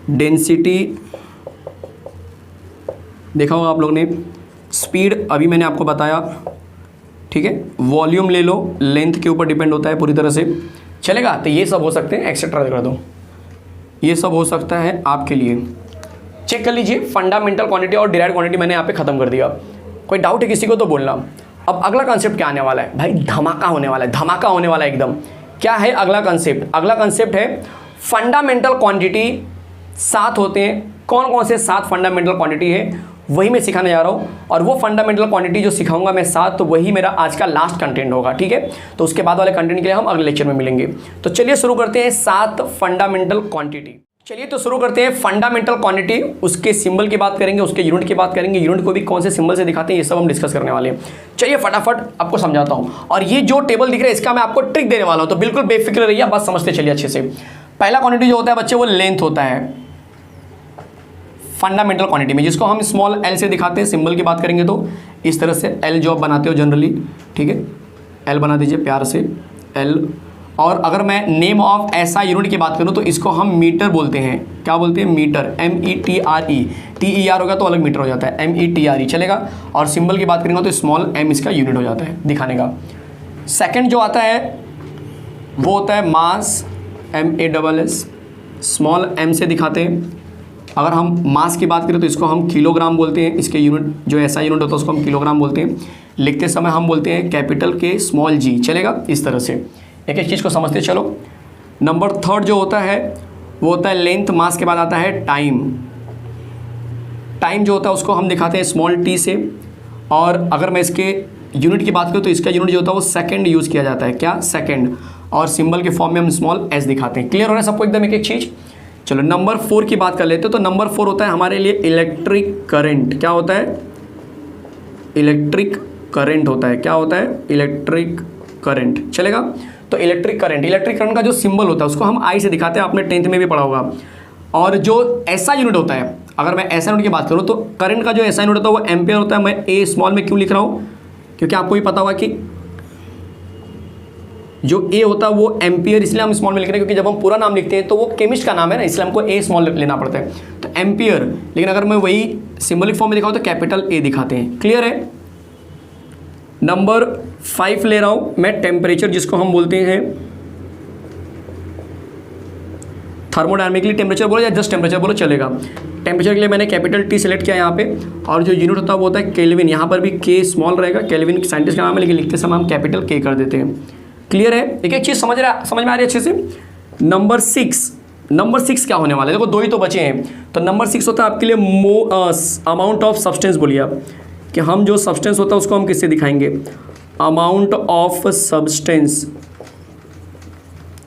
डेंसिटी देखा होगा आप लोग ने, स्पीड अभी मैंने आपको बताया, ठीक है। वॉल्यूम ले लो, लेंथ के ऊपर डिपेंड होता है पूरी तरह से, चलेगा। तो ये सब हो सकते हैं, एक्सेट्रा कर दो, ये सब हो सकता है आपके लिए। चेक कर लीजिए, फंडामेंटल क्वांटिटी और डिराइव्ड क्वांटिटी मैंने यहाँ पे खत्म कर दिया। कोई डाउट है किसी को तो बोलना। अब अगला कॉन्सेप्ट क्या आने वाला है भाई, धमाका होने वाला है, धमाका होने वाला है एकदम। क्या है अगला कंसेप्ट? अगला कंसेप्ट है फंडामेंटल क्वांटिटी। 7 होते हैं, कौन कौन से 7 फंडामेंटल क्वांटिटी है वही मैं सिखाने जा रहा हूँ। और वो फंडामेंटल क्वांटिटी जो सिखाऊंगा मैं 7, तो वही मेरा आज का लास्ट कंटेंट होगा, ठीक है। तो उसके बाद वाले कंटेंट के लिए हम अगले लेक्चर में मिलेंगे। तो चलिए शुरू करते हैं 7 फंडामेंटल क्वांटिटी। चलिए तो शुरू करते हैं फंडामेंटल क्वांटिटी। उसके सिंबल की बात करेंगे, उसके यूनिट की बात करेंगे, यूनिट को भी कौन से सिंबल से दिखाते हैं ये सब हम डिस्कस करने वाले हैं। चलिए फटाफट आपको समझाता हूँ। और ये जो टेबल दिख रहा है इसका मैं आपको ट्रिक देने वाला हूँ, तो बिल्कुल बेफिक्र रहिए, बस समझते चलिए अच्छे से। पहला क्वांटिटी जो होता है बच्चे वो लेंथ होता है फंडामेंटल क्वांटिटी में, जिसको हम स्मॉल एल से दिखाते हैं। सिंबल की बात करेंगे तो इस तरह से एल जो आप बनाते हो जनरली, ठीक है, एल बना दीजिए प्यार से एल। और अगर मैं नेम ऑफ ऐसा यूनिट की बात करूं तो इसको हम मीटर बोलते हैं। क्या बोलते हैं? Metre, METRE। TER होगा तो अलग मीटर हो जाता है, METRE चलेगा। और सिंबल की बात करेंगे तो स्मॉल m इसका यूनिट हो जाता है दिखाने का। सेकंड जो आता है वो होता है मास, MASS, स्मॉल m से दिखाते हैं। अगर हम मास की बात करें तो इसको हम किलोग्राम बोलते हैं। इसके यूनिट जो ऐसा यूनिट होता है उसको हम किलोग्राम बोलते हैं। लिखते समय हम बोलते हैं कैपिटल K स्मॉल g, चलेगा। इस तरह से एक एक चीज़ को समझते चलो। नंबर 3 जो होता है वो होता है लेंथ। मास के बाद आता है टाइम। टाइम जो होता है उसको हम दिखाते हैं स्मॉल t से। और अगर मैं इसके यूनिट की बात करूँ तो इसका यूनिट जो होता है वो सेकंड यूज़ किया जाता है। क्या? सेकंड। और सिंबल के फॉर्म में हम स्मॉल s दिखाते हैं। क्लियर हो रहा है सबको एकदम एक एक चीज़? चलो नंबर 4 की बात कर लेते हैं। तो नंबर 4 होता है हमारे लिए इलेक्ट्रिक करंट। क्या होता है? इलेक्ट्रिक करंट होता है। क्या होता है? इलेक्ट्रिक करंट, चलेगा। तो इलेक्ट्रिक करंट का जो सिंबल होता है उसको हम आई से दिखाते हैं, आपने 10th में भी पढ़ा होगा। और जो ऐसा यूनिट होता है, अगर मैं ऐसा यूनिट की बात करूँ तो करंट का जो ऐसा यूनिट होता है वो एम्पियर होता है। मैं ए स्मॉल में क्यों लिख रहा हूँ? क्योंकि आपको भी पता होगा कि जो ए होता है वो एम्पियर, इसलिए हम स्मॉल में लिख रहे हैं क्योंकि जब हम पूरा नाम लिखते हैं तो वो केमिस्ट का नाम है ना, इसलिए हमको ए स्मॉल लेना पड़ता है, तो एम्पियर। लेकिन अगर मैं वही सिंबलिक फॉर्म में दिखाऊँ तो कैपिटल ए दिखाते हैं। क्लियर है? नंबर 5 ले रहा हूं मैं, टेम्परेचर, जिसको हम बोलते हैं थर्मोडायनेमिकली टेम्परेचर बोलो या जस्ट टेम्परेचर बोलो चलेगा। टेम्परेचर के लिए मैंने कैपिटल T सेलेक्ट किया यहाँ पे। और जो यूनिट होता है वो होता है केल्विन। यहाँ पर भी K स्मॉल रहेगा, केल्विन साइंटिस्ट का नाम है, लेकिन लिखते समय हम कैपिटल K कर देते हैं। क्लियर है? एक एक चीज़ समझ में आ रही है अच्छे से। नंबर 6 क्या होने वाला है? देखो 2 ही तो बचे हैं। तो नंबर 6 होता है आपके लिए अमाउंट ऑफ सब्सटेंस। बोलिए आप कि हम जो सब्सटेंस होता है उसको हम किससे दिखाएंगे? अमाउंट ऑफ सब्सटेंस,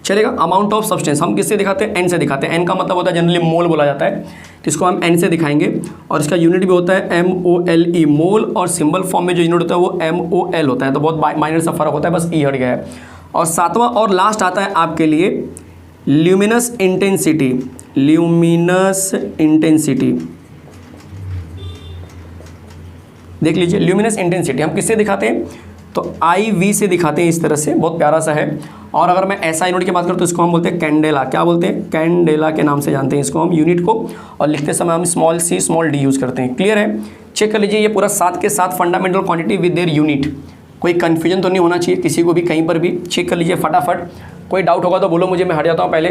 चलेगा। अमाउंट ऑफ सब्सटेंस हम किससे दिखाते हैं? N से दिखाते हैं। N का मतलब होता है जनरली मोल बोला जाता है, तो इसको हम N से दिखाएंगे। और इसका यूनिट भी होता है MOLE, मोल। और सिंबल फॉर्म में जो यूनिट होता है वो MOL होता है। तो बहुत माइनर सा फर्क होता है, बस ई हट गया है। और 7वां और लास्ट आता है आपके लिए ल्यूमिनस इंटेंसिटी। ल्यूमिनस इंटेंसिटी देख लीजिए। ल्यूमिनस इंटेंसिटी हम किससे दिखाते हैं? तो IV से दिखाते हैं, इस तरह से, बहुत प्यारा सा है। और अगर मैं ऐसा यूनिट की बात करूँ तो इसको हम बोलते हैं कैंडेला। क्या बोलते हैं? कैंडेला के नाम से जानते हैं इसको हम यूनिट को। और लिखते समय हम small c small d use करते हैं। क्लियर है? चेक कर लीजिए ये पूरा 7 के 7 fundamental quantity with their unit. कोई कन्फ्यूजन तो नहीं होना चाहिए किसी को भी कहीं पर भी। चेक कर लीजिए फटाफट। कोई डाउट होगा तो बोलो मुझे, मैं हट जाता हूँ पहले।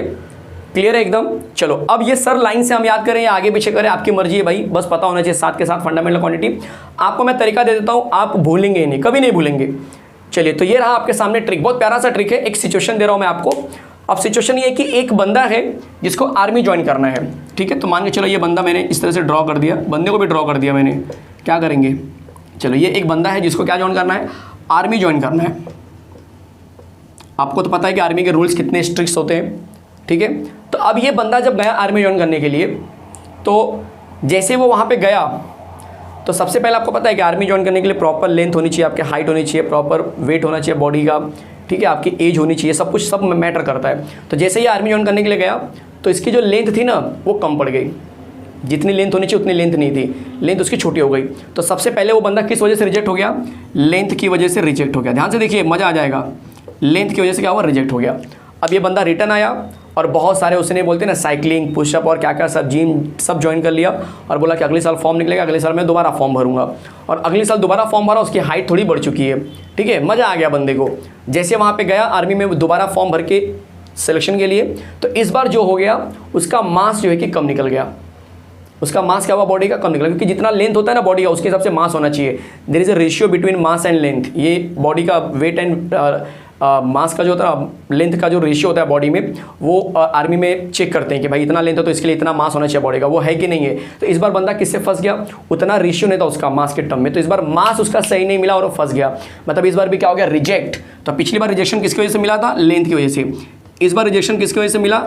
क्लियर है एकदम? चलो अब ये सर लाइन से हम याद करें या आगे पीछे करें, आपकी मर्जी है भाई, बस पता होना चाहिए 7 के 7 फंडामेंटल क्वांटिटी। आपको मैं तरीका दे देता हूँ, आप भूलेंगे नहीं, कभी नहीं भूलेंगे। चलिए तो ये रहा आपके सामने ट्रिक, बहुत प्यारा सा ट्रिक है। एक सिचुएशन दे रहा हूँ मैं आपको। अब सिचुएशन ये है कि एक बंदा है जिसको आर्मी ज्वाइन करना है, ठीक है। तो मान के चलो ये बंदा मैंने इस तरह से ड्रॉ कर दिया, बंदे को भी ड्रॉ कर दिया मैंने। क्या करेंगे? चलो ये एक बंदा है जिसको क्या ज्वाइन करना है? आर्मी ज्वाइन करना है। आपको तो पता है कि आर्मी के रूल्स कितने स्ट्रिक्ट होते हैं, ठीक है। तो अब ये बंदा जब गया आर्मी ज्वाइन करने के लिए, तो जैसे वो वहाँ पे गया तो सबसे पहले आपको पता है कि आर्मी ज्वाइन करने के लिए प्रॉपर लेंथ होनी चाहिए, आपकी हाइट होनी चाहिए, प्रॉपर वेट होना चाहिए बॉडी का, ठीक है, आपकी एज होनी चाहिए, सब कुछ सब मैटर करता है। तो जैसे ही आर्मी ज्वाइन करने के लिए गया तो इसकी जो लेंथ थी ना वो कम पड़ गई, जितनी लेंथ होनी चाहिए उतनी लेंथ नहीं थी, लेंथ उसकी छोटी हो गई। तो सबसे पहले वो बंदा किस वजह से रिजेक्ट हो गया? लेंथ की वजह से रिजेक्ट हो गया। ध्यान से देखिए, मज़ा आ जाएगा। लेंथ की वजह से क्या हुआ? रिजेक्ट हो गया। अब ये बंदा रिटर्न आया और बहुत सारे उसने बोलते हैं ना साइकिलिंग, पुशअप और क्या क्या सब, जिम सब ज्वाइन कर लिया और बोला कि अगले साल फॉर्म निकलेगा, अगले साल मैं दोबारा फॉर्म भरूंगा। और अगले साल दोबारा फॉर्म भरा, उसकी हाइट थोड़ी बढ़ चुकी है, ठीक है। मज़ा आ गया बंदे को। जैसे वहाँ पे गया आर्मी में दोबारा फॉर्म भर के सिलेक्शन के लिए, तो इस बार जो हो गया उसका मास जो है कि कम निकल गया। उसका मास क्या हुआ? बॉडी का कम निकला, क्योंकि जितना लेंथ होता है ना बॉडी का उसके हिसाब से मास होना चाहिए। There is a ratio between mass and length. ये बॉडी का वेट एंड मास का जो होता है लेंथ का जो रेशियो होता है बॉडी में, वो आर्मी में चेक करते हैं कि भाई इतना लेंथ है तो इसके लिए इतना मास होना चाहिए बॉडी का, वो है कि नहीं है। तो इस बार बंदा किससे फंस गया, उतना रेशियो नहीं था उसका मास के टर्म में, तो इस बार मास उसका सही नहीं मिला और वो फंस गया। मतलब इस बार भी क्या हो गया, रिजेक्ट। तो पिछली बार रिजेक्शन किसकी वजह से मिला था, लेंथ की वजह से। इस बार रिजेक्शन किसकी वजह से मिला,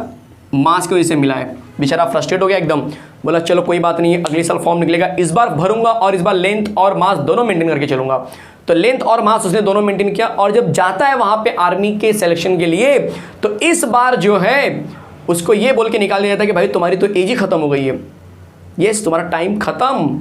मास की वजह से मिला है। बेचारा फ्रस्ट्रेट हो गया एकदम, बोला चलो कोई बात नहीं है, अगले साल फॉर्म निकलेगा, इस बार भरूंगा और इस बार लेंथ और मास दोनों मेंटेन करके चलूंगा। तो लेंथ और मास उसने दोनों मेंटेन किया, और जब जाता है वहां पे आर्मी के सिलेक्शन के लिए, तो इस बार जो है उसको ये बोल के निकाल दिया जाता है कि भाई तुम्हारी तो एज ही खत्म हो गई है, यस तुम्हारा टाइम खत्म।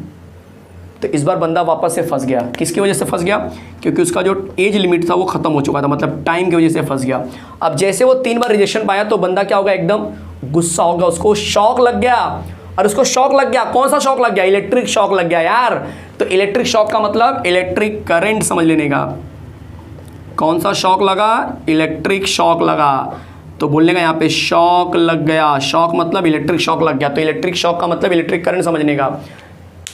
तो इस बार बंदा वापस से फंस गया। किसकी वजह से फंस गया, क्योंकि उसका जो एज लिमिट था वो खत्म हो चुका था, मतलब टाइम की वजह से फंस गया। अब जैसे वो 3 बार रिजेक्शन पाया तो बंदा क्या होगा, एकदम गुस्सा होगा, उसको शॉक लग गया। और उसको शॉक लग गया, कौन सा शॉक लग गया, इलेक्ट्रिक शॉक लग गया यार। तो इलेक्ट्रिक शॉक का मतलब इलेक्ट्रिक करंट समझ लेने का। कौन सा शॉक लगा, इलेक्ट्रिक शॉक लगा। तो बोलने का यहाँ पे शॉक लग गया, शॉक मतलब इलेक्ट्रिक शॉक लग गया। तो इलेक्ट्रिक शॉक का मतलब इलेक्ट्रिक करंट समझने का।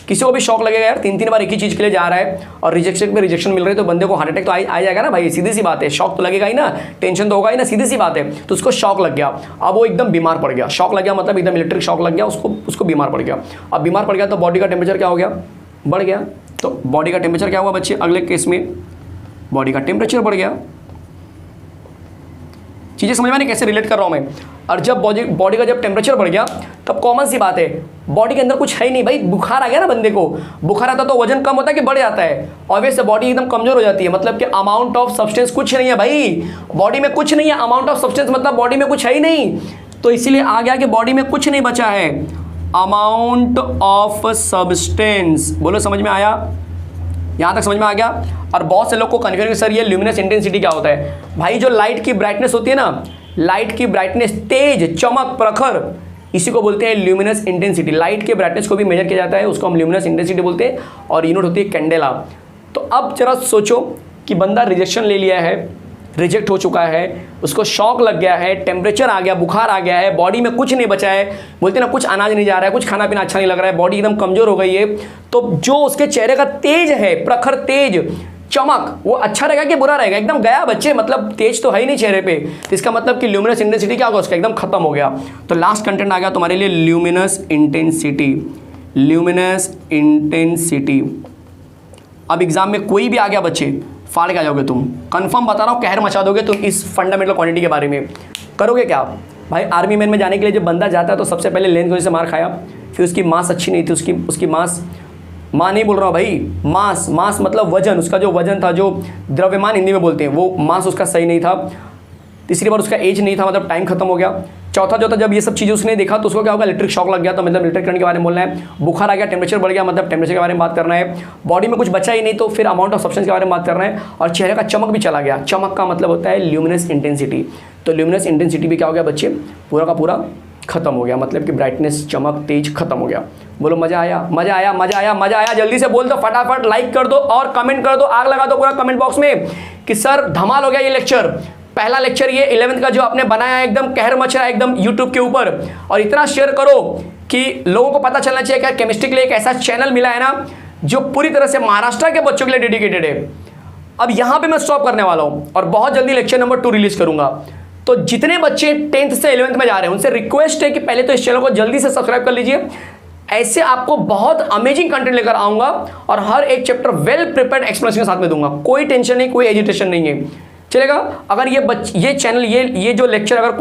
किसी को भी शॉक लगेगा यार, 3 बार एक ही चीज़ के लिए जा रहा है और रिजेक्शन पे रिजेक्शन मिल रही है, तो बंदे को हार्ट अटैक तो आ जाएगा ना भाई, सीधी सी बात है। शॉक तो लगेगा ही ना, टेंशन तो होगा ही ना, सीधी सी बात है। तो उसको शॉक लग गया, अब वो एकदम बीमार पड़ गया। शॉक लग गया मतलब एकदम इलेक्ट्रिक शॉक लग गया, उसको बीमार पड़ गया। अब बीमार पड़ गया तो बॉडी का टेम्परेचर क्या हो गया, बढ़ गया। तो बॉडी का टेम्परेचर क्या हुआ बच्चे, अगले केस में बॉडी का टेम्परेचर बढ़ गया। चीज़ें समझ में नहीं कैसे रिलेट कर रहा हूँ मैं। और जब बॉडी का जब टेम्परेचर बढ़ गया, तब कॉमन सी बात है, बॉडी के अंदर कुछ है ही नहीं भाई। बुखार आ गया ना बंदे को, बुखार आता तो वजन कम होता है कि बढ़ जाता है, ऑब्वियस बॉडी एकदम कमजोर हो जाती है। मतलब कि अमाउंट ऑफ सब्सटेंस कुछ नहीं है भाई, बॉडी में कुछ नहीं है। अमाउंट ऑफ सब्सटेंस मतलब बॉडी में कुछ है ही नहीं, तो इसीलिए आ गया कि बॉडी में कुछ नहीं बचा है। अमाउंट ऑफ सब्सटेंस, बोलो समझ में आया, यहाँ तक समझ में आ गया। और बहुत से लोग को कन्फ्यूजन, सर ये ल्यूमिनस इंटेंसिटी क्या होता है। भाई जो लाइट की ब्राइटनेस होती है ना, लाइट की ब्राइटनेस, तेज, चमक, प्रखर, इसी को बोलते हैं ल्यूमिनस इंटेंसिटी। लाइट के ब्राइटनेस को भी मेजर किया जाता है, उसको हम ल्यूमिनस इंटेंसिटी बोलते हैं, और यूनिट होती है कैंडेला। तो अब जरा सोचो कि बंदा रिजेक्शन ले लिया है, रिजेक्ट हो चुका है, उसको शॉक लग गया है, टेम्परेचर आ गया, बुखार आ गया है, बॉडी में कुछ नहीं बचा है, बोलते ना कुछ अनाज नहीं जा रहा है, कुछ खाना पीना अच्छा नहीं लग रहा है, बॉडी एकदम कमजोर हो गई है। तो जो उसके चेहरे का तेज है, प्रखर तेज, चमक, वो अच्छा रहेगा कि बुरा रहेगा, एकदम गया बच्चे, मतलब तेज तो है ही नहीं चेहरे पे। तो इसका मतलब कि ल्यूमिनस इंटेंसिटी क्या होगा, उसका एकदम खत्म हो गया। तो लास्ट कंटेंट आ गया तुम्हारे लिए, ल्यूमिनस इंटेंसिटी। Luminous intensity. अब एग्जाम में कोई भी आ गया बच्चे, फाड़ के आ जाओगे तुम, कंफर्म बता रहा हूँ, कहर मचा दोगे तुम इस फंडामेंटल क्वांटिटी के बारे में। करोगे क्या भाई, आर्मी मैन में जाने के लिए जब बंदा जाता है तो सबसे पहले लेंथ की वजह से मार खाया, फिर उसकी मास अच्छी नहीं थी, उसकी मास, माँ नहीं बोल रहा हूँ भाई, मास मतलब वजन, उसका जो वजन था, जो द्रव्यमान हिंदी में बोलते हैं, वो मास उसका सही नहीं था। तीसरी बार उसका एज नहीं था, मतलब टाइम खत्म हो गया। चौथा जो था, जब ये सब चीज़ें उसने देखा तो उसको क्या होगा, इलेक्ट्रिक शॉक लग गया, तो मतलब इलेक्ट्रिक करंट के बारे में बोलना है। बुखार आ गया, टेम्परेचर बढ़ गया, मतलब टेम्परेचर के बारे में बात करना है। बॉडी में कुछ बचा ही नहीं, तो फिर अमाउंट ऑफ सब्सटेंस के बारे में बात करना है। और चेहरे का चमक भी चला गया, चमक का मतलब होता है ल्यूमिनस इंटेंसिटी। तो ल्यूमिनस इंटेंसिटी भी क्या हो गया बच्चे, पूरा का पूरा खत्म हो गया, मतलब कि ब्राइटनेस, चमक, तेज खत्म हो गया। बोलो मजा आया, मजा आया, मजा आया, मजा आया, जल्दी से बोल दो, फटाफट लाइक कर दो और कमेंट कर दो, आग लगा दो पूरा कमेंट बॉक्स में कि सर धमाल हो गया ये लेक्चर। पहला लेक्चर ये 11th का जो आपने बनाया है, एकदम कहर मच रहा है एकदम यूट्यूब के ऊपर। और इतना शेयर करो कि लोगों को पता चलना चाहिए कि केमिस्ट्री के लिए एक ऐसा चैनल मिला है ना जो पूरी तरह से महाराष्ट्र के बच्चों के लिए डेडिकेटेड है। अब यहाँ पे मैं स्टॉप करने वाला हूँ और बहुत जल्दी लेक्चर नंबर 2 रिलीज करूंगा। तो जितने बच्चे 10th से 11th में जा रहे हैं उनसे रिक्वेस्ट है कि पहले तो इस चैनल को जल्दी से सब्सक्राइब कर लीजिए। ऐसे आपको बहुत अमेजिंग कंटेंट लेकर आऊंगा और हर एक चैप्टर वेल प्रिपेयर्ड एक्सप्लेनेशन के साथ में दूंगा। कोई टेंशन नहीं, कोई एजिटेशन नहीं है, चलेगा। अगर ये चैनल, ये जो लेक्चर अगर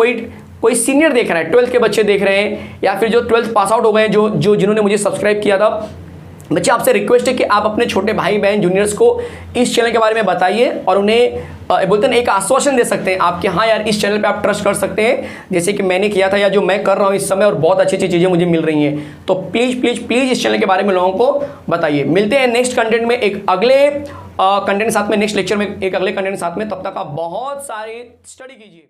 कोई सीनियर देख रहा है, 12th के बच्चे देख रहे हैं, या फिर जो 12th पास आउट हो गए हैं, जो जिन्होंने मुझे सब्सक्राइब किया था, बच्चे आपसे रिक्वेस्ट है कि आप अपने छोटे भाई बहन जूनियर्स को इस चैनल के बारे में बताइए और उन्हें बोलते हैं एक आश्वासन दे सकते हैं आप कि हाँ यार इस चैनल पे आप ट्रस्ट कर सकते हैं, जैसे कि मैंने किया था या जो मैं कर रहा हूँ इस समय, और बहुत अच्छी अच्छी चीज़ें मुझे मिल रही हैं। तो प्लीज़ प्लीज़ प्लीज़ इस चैनल के बारे में लोगों को बताइए। मिलते हैं नेक्स्ट कंटेंट में, एक अगले कंटेंट साथ में, नेक्स्ट लेक्चर में एक अगले कंटेंट साथ में। तब तक आप बहुत सारे स्टडी कीजिए।